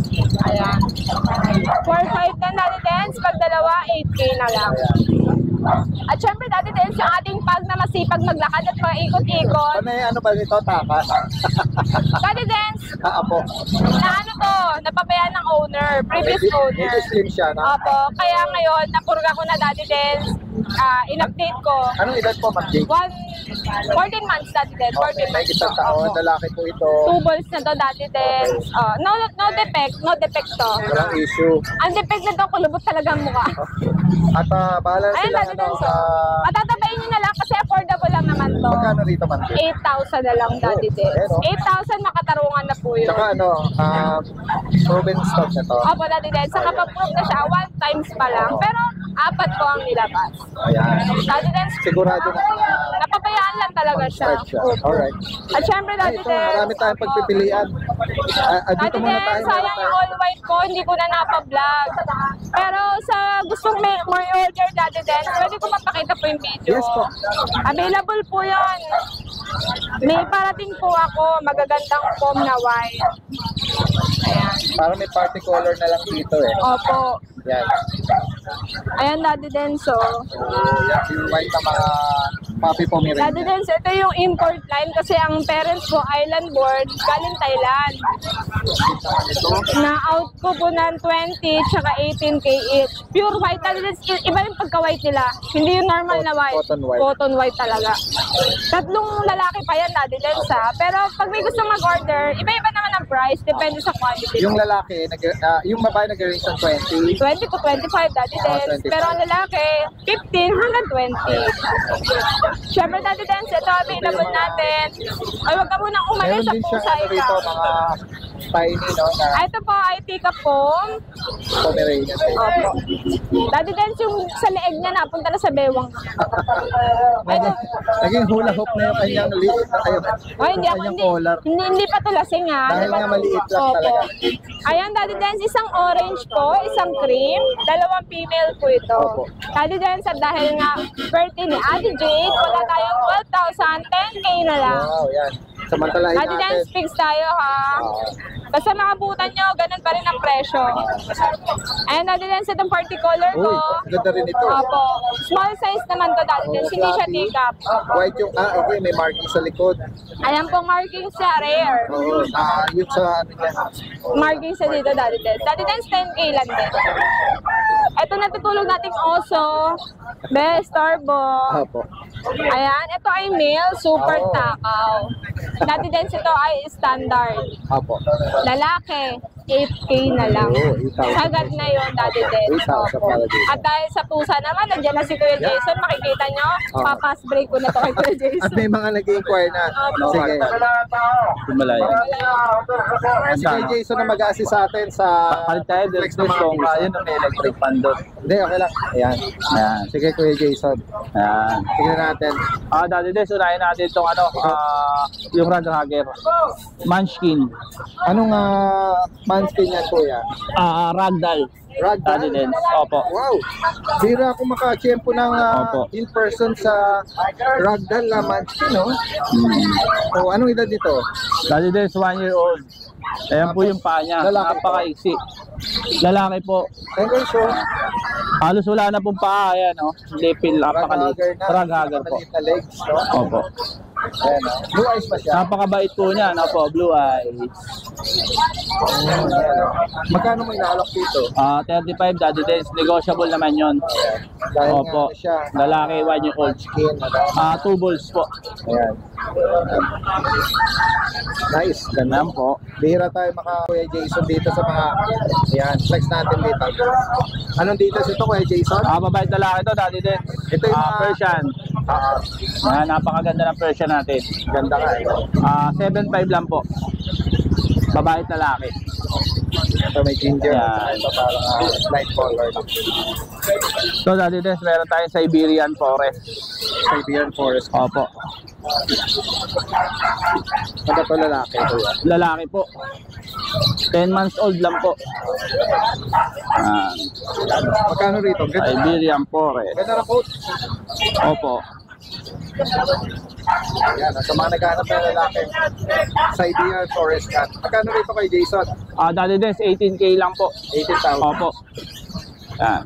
Speaker 3: Ayan. 4-5 na, Daddy Dance. Pag dalawa, 8K na lang. At syempre, Daddy Dance, yung ating pag na masipag maglakad at paikot-ikot.
Speaker 1: Ano ba nito? Takas?
Speaker 3: Daddy Dance,
Speaker 1: Apo.
Speaker 3: na ano to, napabayaan ng owner, previous owner.
Speaker 1: Medyo slim siya, no?
Speaker 3: Opo, kaya ngayon, napurga ko na, Daddy Dance, in-update ko.
Speaker 1: Anong edad po, Ma'am Jake?
Speaker 3: 14 months, Daddy Dance, 14
Speaker 1: Okay, may
Speaker 3: months.
Speaker 1: isang taon. Lalaki po ito.
Speaker 3: 2 balls na to, Daddy Dance. No defect to.
Speaker 1: Walang issue.
Speaker 3: Ang defect na to, kulubot talaga ang mukha.
Speaker 1: At bahala
Speaker 3: Ayun,
Speaker 1: sila,
Speaker 3: Daddy Dance, matatabayin nyo na lang kasi affordable lang naman to.
Speaker 1: magkano rito, Ma'am Jake?
Speaker 3: 8,000 na lang, Daddy Dance. 8,000 makatarungan na po yun.
Speaker 1: Tsaka proven stock na to.
Speaker 3: Opo, Daddy Dance. Saka pag-prove na siya, 1 times pa lang. Pero 4 po ang nilabas.
Speaker 1: Ayan.
Speaker 3: Daddy Dance,
Speaker 1: Sigurado na.
Speaker 3: napabayaan lang talaga siya.
Speaker 1: Right siya. Alright.
Speaker 3: At syempre,
Speaker 1: Ay,
Speaker 3: Daddy
Speaker 1: ito,
Speaker 3: Dance.
Speaker 1: marami tayong pagpipilian. Dito
Speaker 3: Daddy
Speaker 1: muna tayo.
Speaker 3: Dance, sayang yung all white ko, hindi ko na napablog. Pero sa gustong may more order, Daddy Dance, pwede ko mapakita po yung video.
Speaker 1: Yes po.
Speaker 3: Available po yun. May parating po ako, magagandang foam na white. Ayan.
Speaker 1: Para may party color na lang dito eh.
Speaker 3: Opo.
Speaker 1: Yan.
Speaker 3: Ayan, Daddy Dance, oh.
Speaker 1: Yan yung white na mga puppy Pomeranian.
Speaker 3: Daddy Dance, ito yung import line kasi ang parents ko island born galing Thailand. Na-out ko po ng 20 tsaka 18K each. Pure white, Daddy Dance, iba yung pagka-white nila. Hindi yung normal na white.
Speaker 1: Cotton white.
Speaker 3: Cotton white talaga. 3 lalaki pa yan, Daddy Dance, ha. Pero pag may gusto mag-order, iba-iba naman ang price. Depende sa quantity.
Speaker 1: Yung lalaki, yung babae nag-range ng 20.
Speaker 3: 20 to 25, Daddy Dance.
Speaker 1: 25.
Speaker 3: Pero ang lalaki, 15 hanggang 20. Siyempre, Daddy Dance, ito available natin. Ay, wag ka munang umalis
Speaker 1: Meron
Speaker 3: sa
Speaker 1: din
Speaker 3: pusa
Speaker 1: siya rito,
Speaker 3: ikaw.
Speaker 1: mga tiny, no, na
Speaker 3: Ito po ay tika foam.
Speaker 1: Pomeranian.
Speaker 3: Opo. Daddy Dance, yung sa leeg niya napunta na sa bewang. Ito.
Speaker 1: Naging hula hoop na yung kanyang liit na kayo.
Speaker 3: Ay, hindi ako,
Speaker 1: Kanyang
Speaker 3: hindi,
Speaker 1: collar.
Speaker 3: hindi pa to lasing, ha.
Speaker 1: Dahil
Speaker 3: Di ba?
Speaker 1: nga maliit lang
Speaker 3: Opo.
Speaker 1: talaga.
Speaker 3: Ayan, Daddy Dance, isang orange po, isang cream, 2 female po ito.
Speaker 1: Opo.
Speaker 3: Daddy Dance, at dahil nga birthday ni Ate Jade, wala tayong 12,000, 10K na lang.
Speaker 1: Wow, yan. Samantalahin
Speaker 3: Daddy
Speaker 1: natin.
Speaker 3: Dance fix tayo ha. Basta makabutan nyo, ganun pa rin ang presyo. Ayan, Daddy Dance, itong party color ko.
Speaker 1: Uy, ganda rin ito.
Speaker 3: Opo. Small size naman to, Daddy Dance. Hindi siya take-up.
Speaker 1: White yung, okay, may marking sa likod.
Speaker 3: Ayan pong marking sa rare.
Speaker 1: Oo, yun sa ano yan.
Speaker 3: Marking sa dito, Daddy Dance. Daddy Dance, 10K lang din. Ito natutulog nating oso. Best Starbucks.
Speaker 1: Opo.
Speaker 3: Ayan, ito ay male, super takaw. Daddy Dance, ito ay standard.
Speaker 1: Opo.
Speaker 3: Lalaki, 8K na lang.
Speaker 1: Oo, 8,000.
Speaker 3: Sagad na yun, Daddy Dance.
Speaker 1: 8,000 para dito.
Speaker 3: At dahil sa pusa naman, nandiyan na si Kuya Jason. Makikita nyo, papas break ko na to kay Kuya
Speaker 1: At
Speaker 3: Jason.
Speaker 1: may mga nag-inquire na. Sige.
Speaker 5: Himalaya.
Speaker 1: Si Kuya Jason na mag-assist sa atin sa
Speaker 5: Kalit tayo,
Speaker 1: flex
Speaker 5: direct
Speaker 1: ng mga
Speaker 5: kung
Speaker 1: bisa.
Speaker 5: yun ang electric fan doon.
Speaker 1: Hindi, okay lang. Ayan.
Speaker 5: Ayan.
Speaker 1: Sige, Kuya Jason.
Speaker 5: Ayan.
Speaker 1: Tingnan natin.
Speaker 5: Dati din, unahin natin itong yung Raghager. Munchkin.
Speaker 1: Anong manskin yan, Kuya?
Speaker 5: Ragdoll.
Speaker 1: Ragdoll?
Speaker 5: Dati din. Opo.
Speaker 1: Wow! Bira ako makachempo ng
Speaker 5: Opo.
Speaker 1: in person sa Ragdoll na manskin, no? So, anong edad dito?
Speaker 5: Dati din, 1 year old. Ayan po yung paa niya.
Speaker 1: Lalaki po.
Speaker 5: Napaka-iksi. Lalaki po.
Speaker 1: Okay, so,
Speaker 5: Halos wala na pong paa. Ayan, oh. Lepil. Napakaliit.
Speaker 1: Raghager na.
Speaker 5: Raghager po.
Speaker 1: Maliit na legs, no?
Speaker 5: Opo.
Speaker 1: Ayan, no? Blue eyes pa siya.
Speaker 5: Napakabait po niya. Opo, blue eyes.
Speaker 1: Ayan, no? Magkano mo inaalok dito?
Speaker 5: 35 Daddy Dance. Negotiable naman yon.
Speaker 1: Dahil
Speaker 5: Opo.
Speaker 1: nga siya.
Speaker 5: Lalaki, 1 year old.
Speaker 1: Skin, ano?
Speaker 5: 2 balls po.
Speaker 1: Ayan. Nice. Ganda.
Speaker 5: Ayan po.
Speaker 1: Bihira tayo Kuya Jason dito sa mga, ayan, flex natin dito. Anong dito ito, Kuya Jason?
Speaker 5: Babae at lalaki to, Daddy Dance.
Speaker 1: Ito yung mga-
Speaker 5: Persian. Napakaganda ng Persian natin.
Speaker 1: Ganda nga eh.
Speaker 5: 7.5 lang po. Babae at lalaki.
Speaker 1: Ito may ginger.
Speaker 5: Ayan.
Speaker 1: Ito parang light color.
Speaker 5: So, Daddy Dance, meron tayong Siberian Forest.
Speaker 1: Siberian Forest.
Speaker 5: Opo.
Speaker 1: Ano to lalaki? Kuya?
Speaker 5: Lalaki po. 10 months old lang po.
Speaker 1: Magkano rito? Ganda.
Speaker 5: Siberian Forest.
Speaker 1: Ganda na coat.
Speaker 5: Opo.
Speaker 1: Ayan, sa mga naghahanap ng lalaki. Siberian Forest Cat. Magkano rito kay Jason?
Speaker 5: Daddy Dance, 18K lang po.
Speaker 1: 18,000.
Speaker 5: Opo. Yan.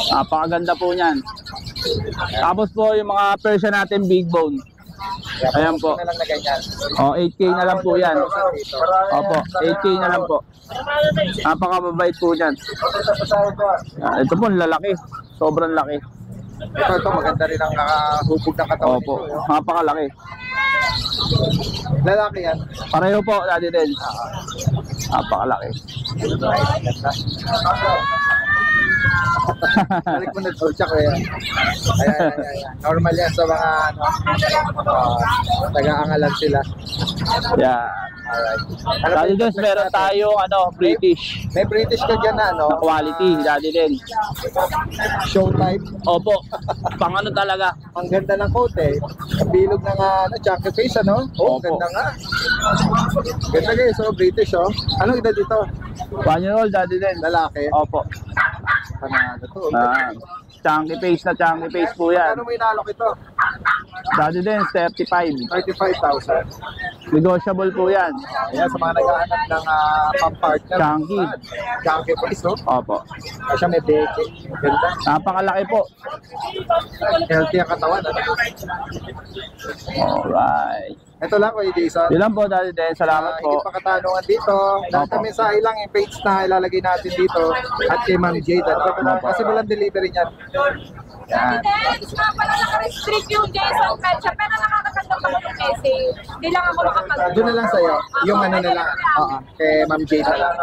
Speaker 5: Napakaganda po niyan. Tapos po yung mga Persian natin big bone. Ayan po.
Speaker 1: Na lang na ganyan.
Speaker 5: 8K na lang po yan.
Speaker 1: Dito.
Speaker 5: Opo, 8K na lang po. Napakababait po niyan. Ito po, lalaki. Sobrang laki.
Speaker 1: Ito, maganda rin ang nakahubog ng katawan.
Speaker 5: Opo,
Speaker 1: nito, no?
Speaker 5: napakalaki.
Speaker 1: Lalaki yan.
Speaker 5: Pareho po, Daddy Dance. Napakalaki.
Speaker 1: Balik mo na ito, tsaka yan. Ayan. Normal yan sa mga taga-angalan sila.
Speaker 5: Yeah.
Speaker 1: Alright.
Speaker 5: Daddy Dance, meron tayong British
Speaker 1: May British ka dyan na,
Speaker 5: na quality, Daddy Dance.
Speaker 1: Show type.
Speaker 5: Opo, pang ano talaga.
Speaker 1: Ang ganda ng coat eh. Ang bilog ng chunky face, ano? Oh,
Speaker 5: Opo.
Speaker 1: ganda nga. Ganda guys, so British, oh. Anong edad dito?
Speaker 5: 1 year old, Daddy Dance.
Speaker 1: Lalaki.
Speaker 5: Opo.
Speaker 1: Panalo to.
Speaker 5: Chunky face na chunky face po yan.
Speaker 1: Ano mo inalok ito?
Speaker 5: Daddy Dance, 35.
Speaker 1: 35,000.
Speaker 5: Negotiable po yan.
Speaker 1: Ayan, sa mga naghahanap ng pang-partner.
Speaker 5: Chunky.
Speaker 1: Chunky face, no?
Speaker 5: Opo.
Speaker 1: Kasi may beke. Ganda.
Speaker 5: Napakalaki po.
Speaker 1: Healthy ang katawan, ano?
Speaker 5: Alright.
Speaker 1: Ito lang, Kuya Jason.
Speaker 5: Yun lang po, Daddy Dance. Salamat po.
Speaker 1: Higit pa katanungan dito. Lahat
Speaker 5: Opo.
Speaker 1: ng mensahe lang yung page na ilalagay natin dito at kay Ma'am Jade. Kasi walang delivery niyan. Yan.
Speaker 3: Dance, nga pala naka-restrict yung Jason Petcha, pero nakakatandang ako ng message. Hindi lang ako makapag-
Speaker 1: Doon na lang sa'yo. Yung ano na lang. Kay Ma'am Jade na lang.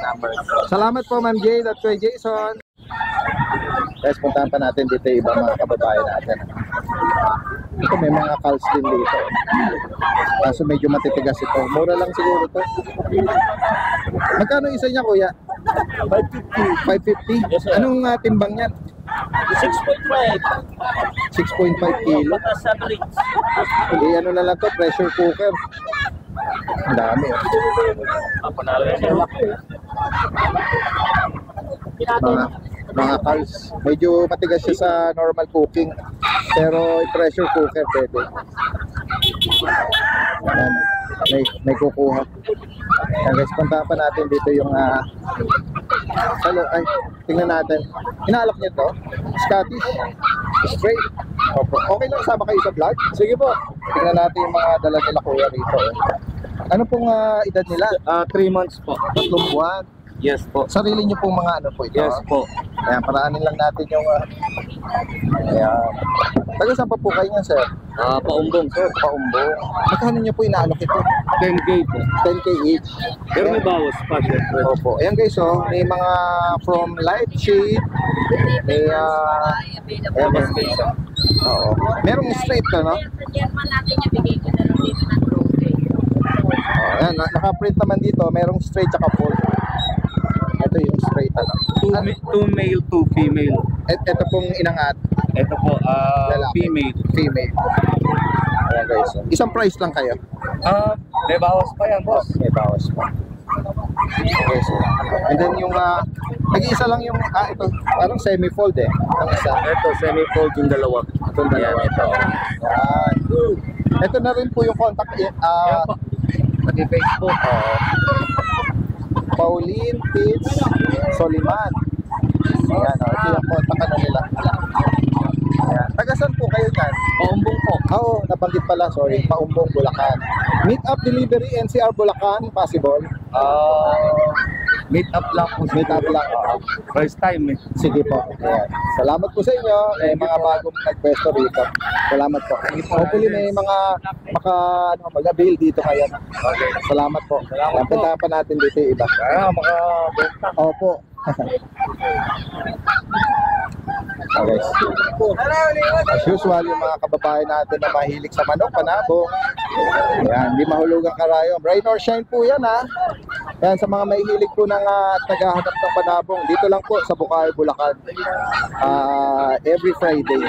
Speaker 1: Number. Salamat po, Ma'am Jade at Kuya Jason. Guys, puntahan pa natin dito yung ibang mga kababayan natin. Ito may mga calls din dito. Kaso medyo matitigas ito. Mura lang siguro to. Magkano isa niya, Kuya? 550. 550?
Speaker 5: Yes, sir.
Speaker 1: Anong timbang niyan?
Speaker 5: 6.5.
Speaker 1: 6.5 kilo.
Speaker 5: Sa bricks.
Speaker 1: Eh, ano na lang to, pressure cooker. Ang dami. Mga calls. Medyo matigas siya sa normal cooking. Pero pressure cooker pwede. Ayan, may kukuha. Ayan guys, punta pa natin dito yung ay, tingnan natin. Inaalok niyo to? Scottish? Straight? Opo. Okay lang sama kayo sa vlog? Sige po. Tingnan natin yung mga dala nila kuya rito. Ano pong edad nila?
Speaker 5: 3 months po.
Speaker 1: 3 buwan.
Speaker 5: Yes po.
Speaker 1: Sarili niyo pong mga ano po ito?
Speaker 5: Yes po.
Speaker 1: Ayan, paraanin lang natin yung ayan. Taga saan pa po kayo niyan, sir?
Speaker 5: Paumbong sir.
Speaker 1: Paumbong. Magkano niyo po inaalok ito?
Speaker 5: 10K po.
Speaker 1: 10K each.
Speaker 5: Pero may bawas pa syempre.
Speaker 1: Opo. Ayan guys, oh, may mga from light shade, may ayan, oo. Merong straight ka, no? Ayan, naka-print naman dito, merong straight tsaka full. Ito yung straight, ano?
Speaker 5: 2 male, 2 female.
Speaker 1: Ito pong inangat.
Speaker 5: Ito po,
Speaker 1: Lalaki.
Speaker 5: female.
Speaker 1: Ayan guys, oh. Isang price lang kayo.
Speaker 5: May bawas pa yan, boss.
Speaker 1: May bawas pa. Okay, so. And then yung nag-iisa lang yung ito, parang semi-fold eh. Ang isa.
Speaker 5: Ito, semi-fold yung dalawa.
Speaker 1: Itong dalawa.
Speaker 5: Ito.
Speaker 1: Yan. Ito na rin po yung contact
Speaker 5: Pati Facebook.
Speaker 1: Pauline Pitts Soliman. Ayan, ito yung contact ano nila. Ayan. Tagasan po kayo dyan?
Speaker 5: Paumbong po.
Speaker 1: Oo, nabanggit pala, sorry. Paumbong, Bulacan. Meet up delivery, NCR Bulacan, possible?
Speaker 5: Meet up lang po.
Speaker 1: Meet up lang.
Speaker 5: First time eh.
Speaker 1: Sige po. Ayan. Salamat po sa inyo. May mga bagong nagpwesto rito. Salamat po. Hopefully may mga mag-avail dito kaya. Okay. Salamat po. Salamat po. Punta pa natin dito yung iba.
Speaker 5: Makabenta.
Speaker 1: Opo. Okay. As usual, yung mga kababayan natin na mahilig sa manok, panabong. Ayan, hindi mahulugang karayom. Rain or shine po yan, ha. Ayan, sa mga mahihilig po ng naghahanap ng panabong, dito lang po sa Bukawi, Bulacan. Every Friday.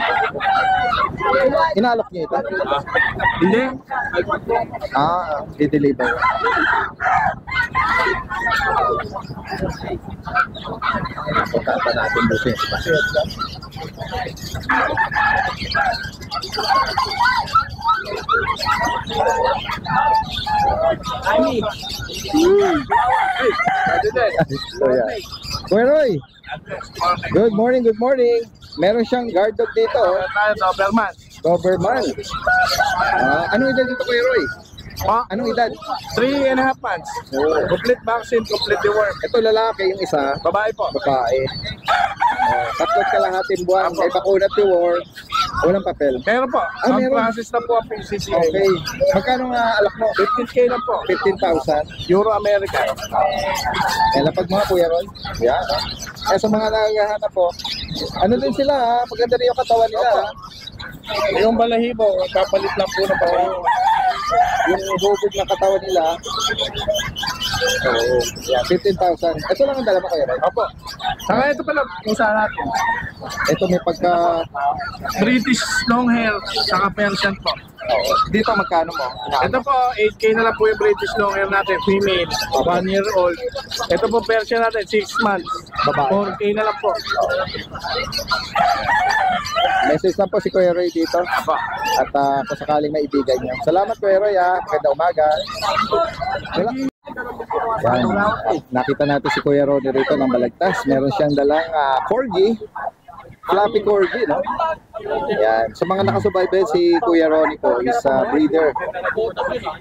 Speaker 1: Inalok niyo ito?
Speaker 5: Hindi.
Speaker 1: I-deliver. Punta pa natin dito. So, yeah. Kuya Roy, good morning, good morning. Meron siyang guard dog dito.
Speaker 5: Doberman.
Speaker 1: Doberman. Anong edad dito, Kuya Roy? Anong edad?
Speaker 5: 3.5 months. Complete vaccine, complete work.
Speaker 1: Ito lalaki, yung isa.
Speaker 5: Babae po.
Speaker 1: Babae. Tatlot kalahating buwan. May bakuna to work. Walang papel.
Speaker 5: Meron po. Ang
Speaker 1: meron.
Speaker 5: process na po ang PCCA.
Speaker 1: Okay. Magkano nga alak mo?
Speaker 5: 15K lang po.
Speaker 1: 15,000.
Speaker 5: Euro America.
Speaker 1: Lapag mga Kuya Roy. Yan. Sa mga nangyahanap po, ano din sila ha? Maganda rin yung katawan nila ha?
Speaker 5: Yung balahibo, kapalit lang po na po.
Speaker 1: Yung hubog na katawan nila. Oo. Yan, 15,000. Ito lang ang dala mo Kuya Roy.
Speaker 5: Opo. Saka ito pala, kung saan natin.
Speaker 1: Ito may pagka...
Speaker 5: British long hair, saka Persian po.
Speaker 1: Dito magkano mo?
Speaker 5: Ito po, 8K na lang po yung British long hair natin, female, 1 year old. Ito po, Persian natin, 6 months.
Speaker 1: Babae.
Speaker 5: 4K na lang po.
Speaker 1: Message lang po si Kuya Roy dito. At kung sakaling maibigan niyo. Salamat Kuya Roy ha. Magandang umaga. Yan. Nakita natin si Kuya Roy rito ng Balagtas. Meron siyang dalang corgi. Fluffy corgi, no? Yan. Sa mga nakasubaybay, si Kuya Ronnie po is breeder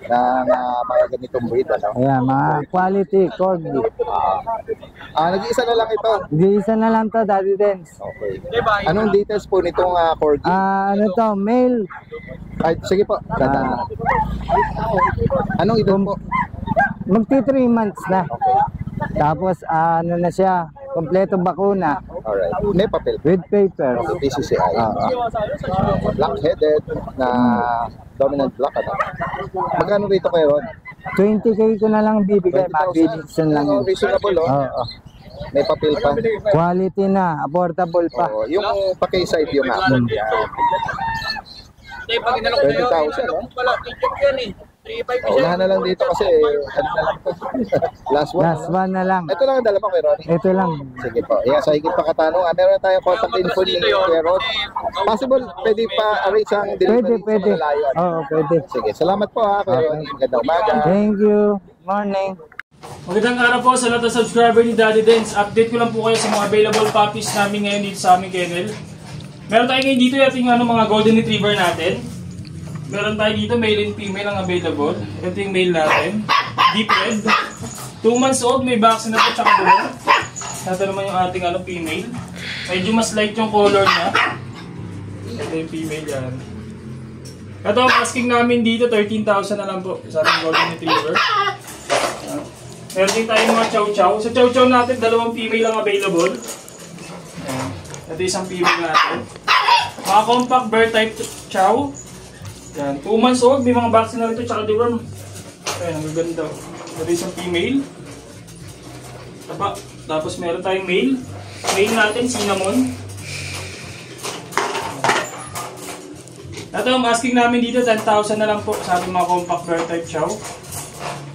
Speaker 1: ng mga ganitong breed, ano?
Speaker 2: Ayan, mga quality corgi.
Speaker 1: Nag-iisa na lang ito.
Speaker 2: Isa na lang to, Daddy Dens.
Speaker 1: Okay. Anong details po nitong corgi?
Speaker 2: Ano to, male.
Speaker 1: Ay, sige po. Anong edad po?
Speaker 2: Magti 3 months na.
Speaker 1: Okay.
Speaker 2: Tapos ano na siya, kompleto bakuna
Speaker 1: Alright. May papel.
Speaker 2: with papers.
Speaker 1: PCCI. Black-headed na dominant black, ano? Magkano rito kayo Ron?
Speaker 2: 20K ko na lang bibigay, mabilisan lang yun.
Speaker 1: Reasonable, oh.
Speaker 2: Oo.
Speaker 1: May papel pa.
Speaker 2: Quality na, affordable pa.
Speaker 1: Oo, yung paki-side yung akin. 20,000, oh. Unahan na lang dito kasi ano na lang to. Last one.
Speaker 7: Last one na lang.
Speaker 1: Ito lang ang dala mo kay Ronnie.
Speaker 7: Ito lang.
Speaker 1: Sige po. Yeah, sa higit pa katanungan, meron tayong contact info ni Kuya Ron. Possible, pwede pa arrange ang delivery
Speaker 7: Pwede.
Speaker 1: sa malayo.
Speaker 7: Oo, pwede.
Speaker 1: Sige, salamat po ha, Kuya Ronnie. Magandang umaga.
Speaker 7: Thank you. Morning.
Speaker 8: Magandang araw po sa lahat ng subscriber ni Daddy Dens. Update ko lang po kayo sa mga available puppies namin ngayon dito sa aming kennel. Meron tayo ngayon dito yung mga golden retriever natin. Meron tayo dito male and female ang available. Ito yung male natin. Deep red. 2 months old, may vaccine na po tsaka buhok. Ito naman yung ating female. Medyo mas light yung color niya. Ito yung female yan. Ito ang asking namin dito, 13,000 na lang po sa ating golden retriever. Meron din tayong mga chow-chow. Sa chow-chow natin, 2 female ang available. Ito isang female natin. Mga compact bear type chow. Yan, 2 months old, may mga vaccine na rito, tsaka deworm. Ayan, ang gaganda. Ito isang female. Tapos meron tayong male. Male natin, cinnamon. Ito ang asking namin dito, 10,000 na lang po sa ating mga compact bear type chow.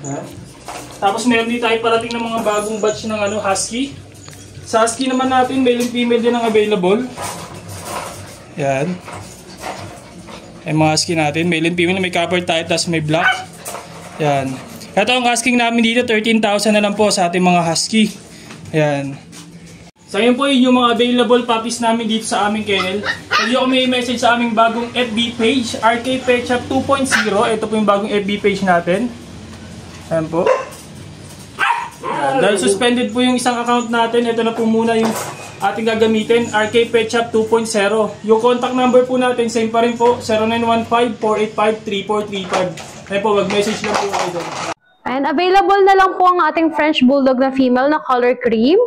Speaker 8: Ayan. Tapos meron din tayo parating ng mga bagong batch ng husky. Sa husky naman natin, male and female din ang available. Yan. Yung mga husky natin, male and female, may copper type, tapos may black. Yan. Ito ang asking namin dito, 13,000 na lang po sa ating mga husky. Yan. So yun po yung mga available puppies namin dito sa aming kennel. Pwede ko may message sa aming bagong FB page, RK Pet Shop 2.0. Ito po yung bagong FB page natin. Ayan po. Dahil suspended po yung isang account natin, ito na po muna yung ating gagamitin, RK Pet Shop 2.0. Yung contact number po natin, same pa rin po, 0915-485-3435. Kaya po, mag-message lang po kayo doon.
Speaker 3: And available na lang po ang ating French Bulldog na female na color cream.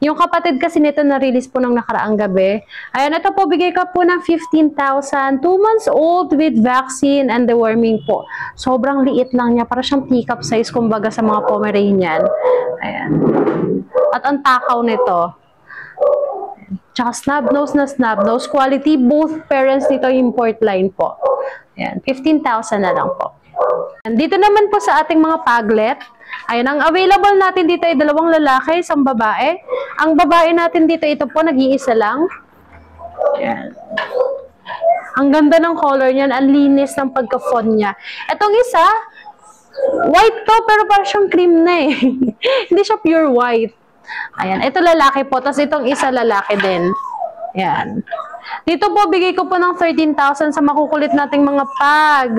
Speaker 3: Yung kapatid kasi nito na-release po ng nakaraang gabi. Ayan, ito po, bigay ka po ng 15,000. 2 months old with vaccine and deworming po. Sobrang liit lang niya. Para siyang teacup size, kumbaga sa mga Pomeranian. Ayan. At ang takaw nito. Tsaka snub nose na snub nose. Quality, both parents nito import line po. Ayan, 15,000 na lang po. Dito naman po sa ating mga paglet, ayun, ang available natin dito ay 2 lalaki, 1 babae. Ang babae natin dito, ito po, nag-iisa lang. Ayan. Ang ganda ng color niyan, ang linis ng pagka-fawn niya. Itong isa, white to, pero parang siyang cream na eh. Hindi siya pure white. Ayan, ito lalaki po, tapos itong isa lalaki din. Ayan. Dito po, bigay ko po ng 13,000 sa makukulit nating mga pag.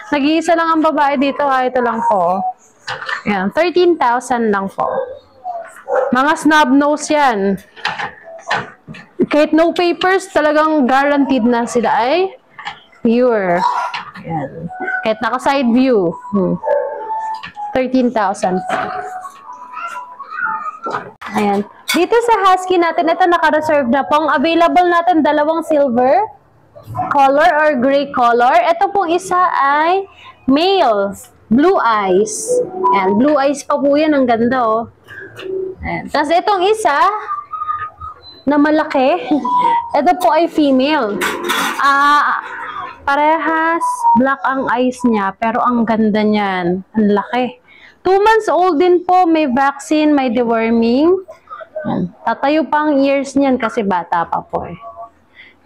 Speaker 3: Nag-iisa lang ang babae dito, ha. Ito lang po. Ayan, 13,000 lang po. Mga snub nose yan. Kahit no papers, talagang guaranteed na sila ay pure. Ayan. Kahit naka-side view. 13,000 po. Ayan. Dito sa husky natin, ito naka-reserve na po. Ang available natin, 2 silver color or gray color. Ito pong isa ay male, blue eyes. Ayan, blue eyes pa po yan. Ang ganda, oh. Ayan. Tapos itong isa na malaki, ito po ay female. Parehas black ang eyes niya, pero ang ganda niyan. Ang laki. 2 months old din po, may vaccine, may deworming. Tatayo pa ang ears niyan kasi bata pa po eh.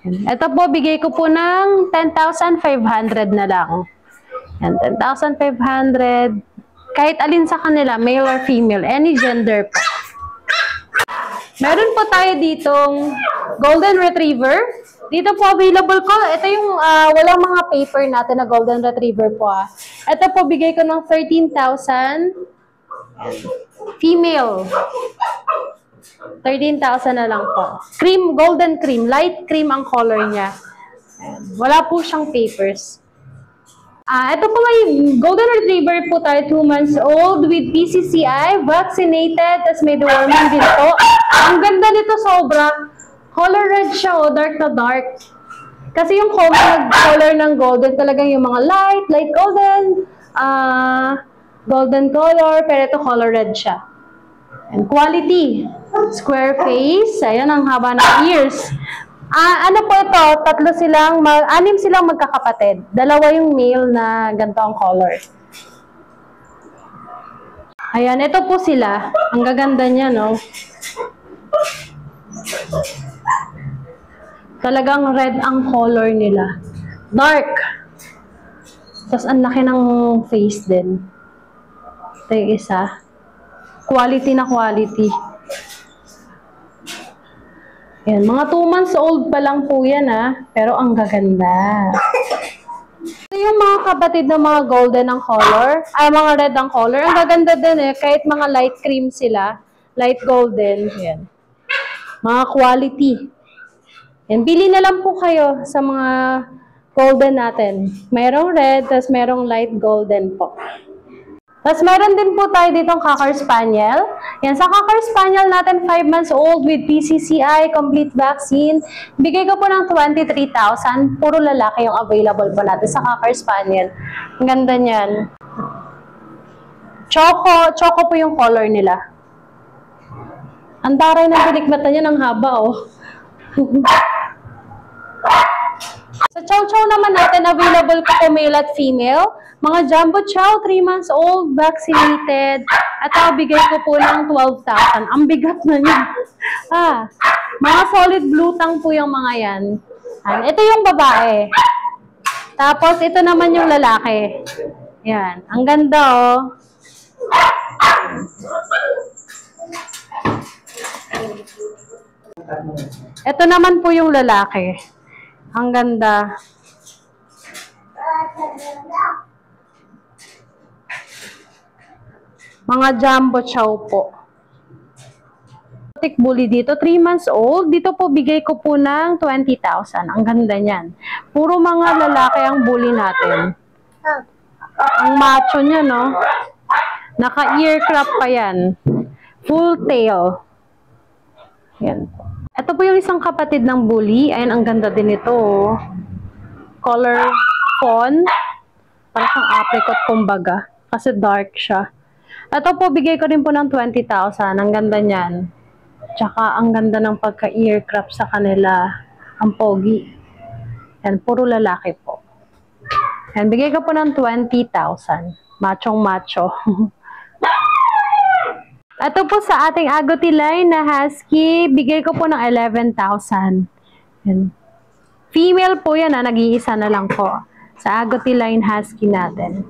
Speaker 3: Ito po, bigay ko po ng 10,500 na lang. 10,500. Kahit alin sa kanila, male or female, any gender po. Meron po tayo ditong golden retriever. Dito po available ko. Ito yung walang mga paper natin na golden retriever po. Ito po, bigay ko ng 13,000. Female. 13,000 na lang po. Cream, golden cream. Light cream ang color niya. Wala po siyang papers. Ito po may golden retriever po tayo, 2 months old with PCCI, vaccinated, as may deworming din po. Ang ganda nito sobra. Color red siya, oh, dark na dark. Kasi yung color ng golden talagang yung mga light golden, golden color, pero ito color red siya. And quality, square face, ayan ang haba ng ears. Ano po ito, 6 silang magkakapatid. 2 yung male na ganito ang color.
Speaker 9: Ayan, ito po sila. Ang gaganda niya, no? Talagang red ang color nila. Dark. Tapos ang laki ng face din. Ito yung isa. Quality na quality. Ayan, mga 2 months old pa lang po yan, ha? Pero ang gaganda. Ito yung mga kapatid na mga golden ang color. Ay, mga red ang color. Ang gaganda din eh. Kahit mga light cream sila. Light golden. Ayan. Mga quality. Ayan, bili na lang po kayo sa mga golden natin. Merong red, tapos merong light golden po. Tapos meron din po tayo ditong Cocker Spaniel. Yan, sa Cocker Spaniel natin, 5 months old with PCCI, complete vaccine. Bigay ko po ng 23,000. Puro lalaki yung available po natin sa Cocker Spaniel. Ang ganda niyan. Choco po yung color nila. Ang taray ng pinikmata niya ng haba, oh. Sa Chow Chow naman natin, available po male at female. Mga Jumbo Chow, 3 months old, vaccinated. At bigay ko po ng 12,000. Ang bigat na niya. Mga solid blue tang po yung mga yan. Ito yung babae. Tapos, ito naman yung lalaki. Yan. Ang ganda, oh. Ito naman po yung lalaki. Ang ganda. Mga Jumbo Chow po. Thick bully dito, 3 months old. Dito po bigay ko po ng 20,000. Ang ganda niyan. Puro mga lalaki ang bully natin. Ang macho niya, no? Naka-ear crop pa yan. Full tail. Yan po. Ito po yung isang kapatid ng bully. Ayan, ang ganda din ito. Color fawn. Parang siyang apricot, kumbaga. Kasi dark siya. Ito po, bigay ko rin po ng 20,000. Ang ganda niyan. Tsaka, ang ganda ng pagka-ear crop sa kanila. Ang pogi. Yan, puro lalaki po. Yan, bigay ko po ng 20,000. Machong macho. Ito po sa ating Agouti line na husky, bigay ko po ng 11,000. Female po yan, nag-iisa na lang po. Sa Agouti line husky natin.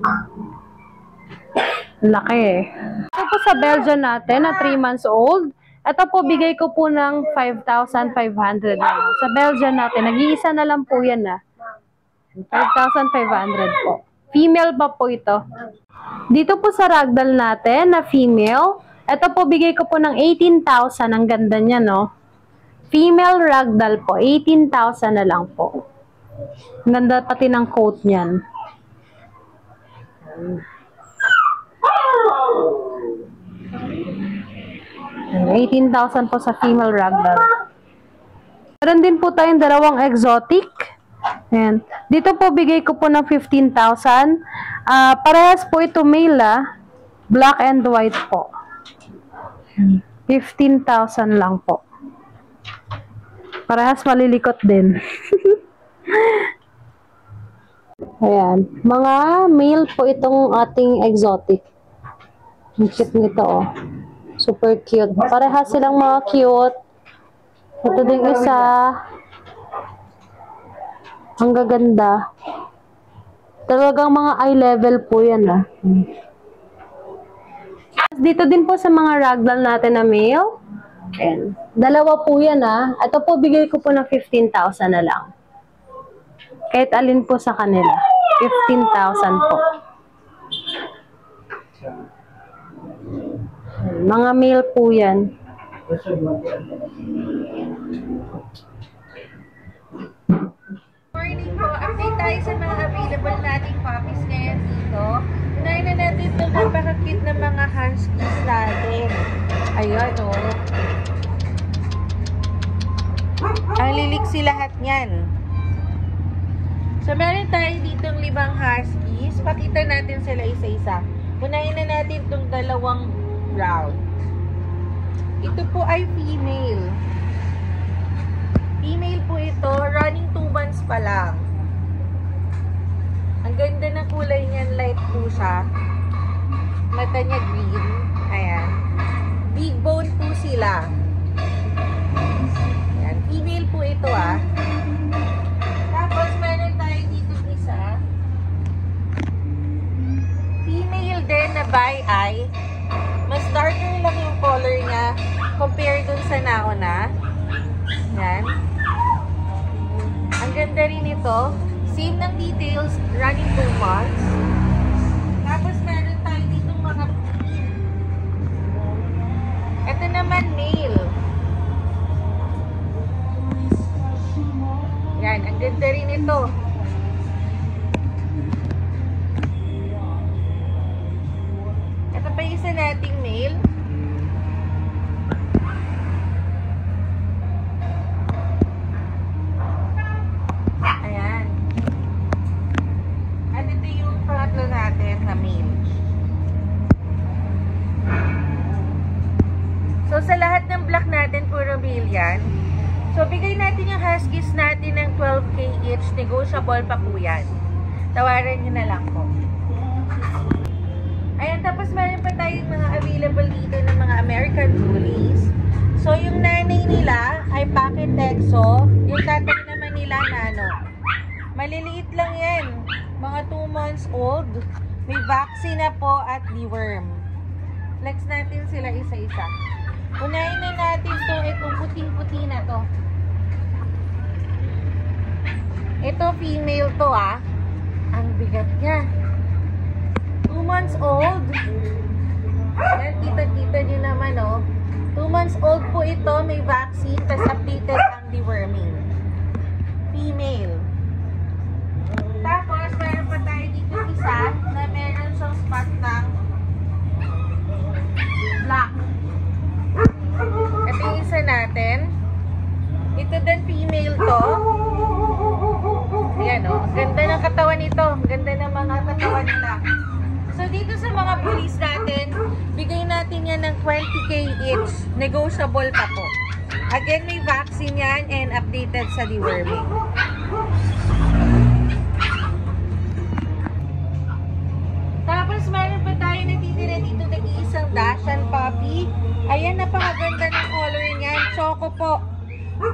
Speaker 9: Laki eh. Ito po sa Belgian natin na 3 months old. Ito po, bigay ko po ng 5,500 na. Sa Belgian natin, nag-iisa na lang po yan na. 5,500 po. Female pa po ito. Dito po sa Ragdoll natin na female, ito po, bigay ko po ng 18,000. Ang ganda niya, no? Female Ragdoll po. 18,000 na lang po. Ang ganda pati ng coat niyan. 18,000 po sa female Ragdoll. Meron din po tayong dalawang exotic. Ayan. Dito po, bigay ko po ng 15,000. Parehas po ito male, black and white po. 15,000 lang po. Parehas malilikot din. Ayan. Mga male po itong ating exotic. Ang cute nito, oh. Super cute. Parehas silang mga cute. Ito din isa. Ang gaganda. Talagang mga eye level po yan, ah. Dito din po sa mga ragdoll natin na male. Ayan. Dalawa po yan, ah. Ito po, bigay ko po ng 15,000 na lang. Kahit alin po sa kanila. 15,000 po. Mga male po yan.
Speaker 10: Morning po. Update tayo sa mga available nating puppies ngayon dito. Unahin na natin itong napaka-cute na mga huskies natin. Ayun, oh. Ang liliksi lahat yan. So, meron tayo ditong 5 huskies. Pakita natin sila isa-isa. Unahin na natin itong 2 brown. Ito po ay female. Female po ito. Running 2 months pa lang. Ang ganda ng kulay niyan. Light po siya. Mata niya green. Ayan. Big bone po sila. Ayan. Female po ito ah. Tapos meron tayo dito isa. Female din na bi-eye. Mas darker lang yung color niya compared dun sa nauna. Ayan. Ang ganda rin ito. Same ng details, running 2 months. Tapos meron tayo ditong mga ito naman male. Yan, ang ganda rin ito. Ito pa isa nating male. Ayan. At ito yung pangatlo natin na male. So, sa lahat ng black natin, puro male yan. So, bigay natin yung huskies natin ng 12K each. Negotiable pa po yan. Tawaran nyo na lang po. Ayan, tapos meron pa tayong mga available dito ng mga American Bullies. So, yung nanay nila ay Pocket Exo. Yung tatay naman nila, Nano. Maliliit lang yan. Mga 2 months old. May vaccine na po at deworm. Flex natin sila isa-isa. Unahin na natin to, itong puting-puti na to. Ito, female to ah. Ang bigat niya. 2 months old. Yan, kita-kita nyo naman oh. 2 months old po ito, may vaccine, tas updated ang deworming. Female. Tapos, meron pa tayo dito isa na meron siyang spot ng black. Ito yung isa natin. Ito din female to. Ayan o. Ganda ng katawan nito. Ganda ng mga katawan nila. So dito sa mga bullies natin, bigay natin yan ng 20K each. Negotiable pa po. Again, may vaccine yan and updated sa deworming. Tapos meron pa tayo natitira dito nag-iisang Dachshund puppy. Ayan, napakaganda ng color niyan. Choco po.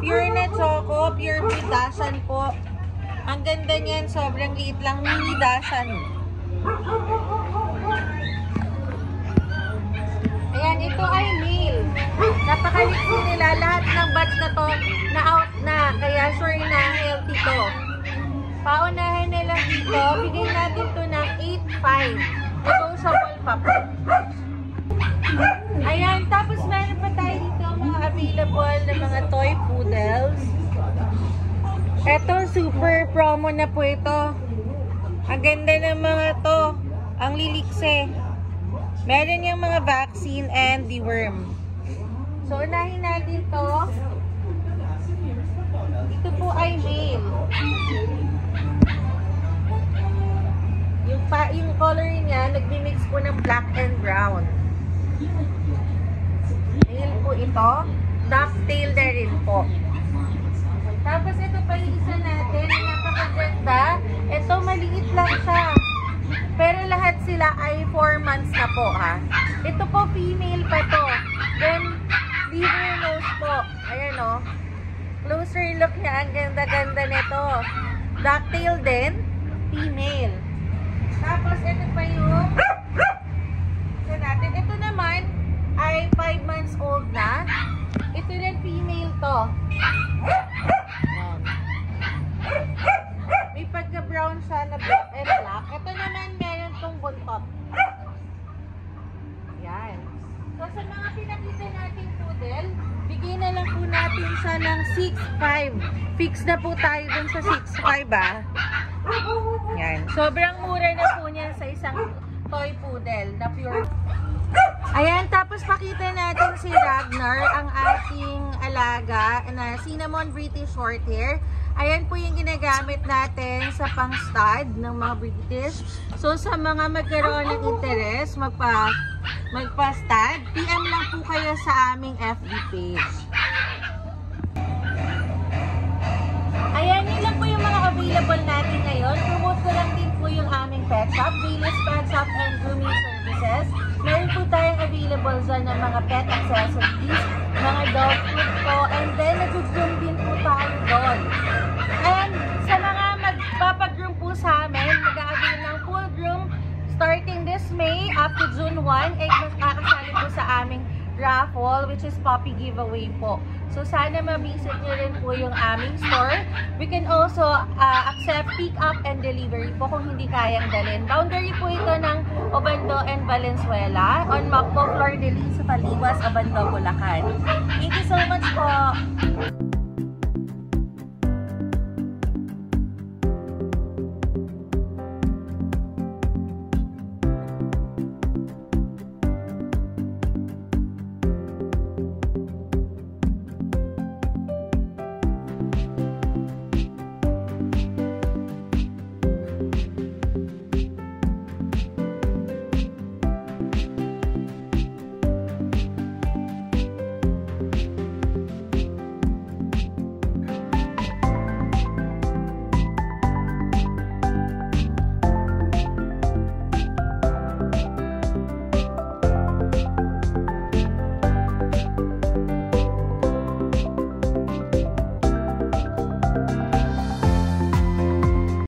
Speaker 10: Pure na choco. Pure breed Dachshund po. Ang ganda niyan. Sobrang liit lang. Mini Dachshund. Ayan, ito ay male. Napakaliksi nila. Lahat ng batch na to na out na. Kaya sure na healthy to. Paunahin na lang dito. Bigay natin to ng 8.5. Negotiable pa po. Ayan, tapos meron pa tayo dito mga available na mga toy poodles. Ito, super promo na po ito. Ang ganda ng mga to. Ang lilikse. Meron yung mga vaccine and deworm. So, unahin natin to. Ito po ay male. Yung color niya, nagmi-mix po ng black and brown. Male po ito. Ducktail na rin po. Tapos ito pa yung isa natin. Napakaganda. Ito maliit lang siya. Pero lahat sila ay 4 months na po ha. Ito po female pa to. Then liver nose po. Ayan o. Closer look niya. Ang ganda-ganda nito. Ducktail din. Female. Tapos ito pa yung isa natin. Ito naman ay 5 months old na. Ito rin female to. Ayan. May pagka-brown siya na black and black. Ito naman meron tong buntot. Ayan. So sa mga pinakita natin poodle, bigay na lang po natin siya ng 6.5. Fix na po tayo dun sa 6.5 ah. Ayan. Sobrang mura na po niyan sa isang toy poodle na pure. Ayan, tapos pakita natin si Ragnar, ang ating alaga na cinnamon British Shorthair. Ayan po yung ginagamit natin sa pang-stud ng mga British. So sa mga magkaroon ng interest, magpa-stud, PM lang po kayo sa aming FB page. Ayan, yun lang po yung mga available natin ngayon. Promote ko lang din po yung aming Pet Shop, Bailey's Pet Shop and Grooming Services. Meron po tayong available dyan ng mga pet accessories, mga dog food po, and then nag-groom din po tayo doon. And sa mga magpapagroom po sa amin, mag-a-avail ng full groom starting this May up to June 1, ay makakasali po sa aming raffle, which is puppy giveaway po. So sana ma-visit nyo rin po yung aming store. We can also accept pick up and delivery po kung hindi kayang dalhin. Boundary po ito ng Obando and Valenzuela on Macpo, Flor de Lis, sa Paliwas, Obando, Bulacan. Thank you so much po.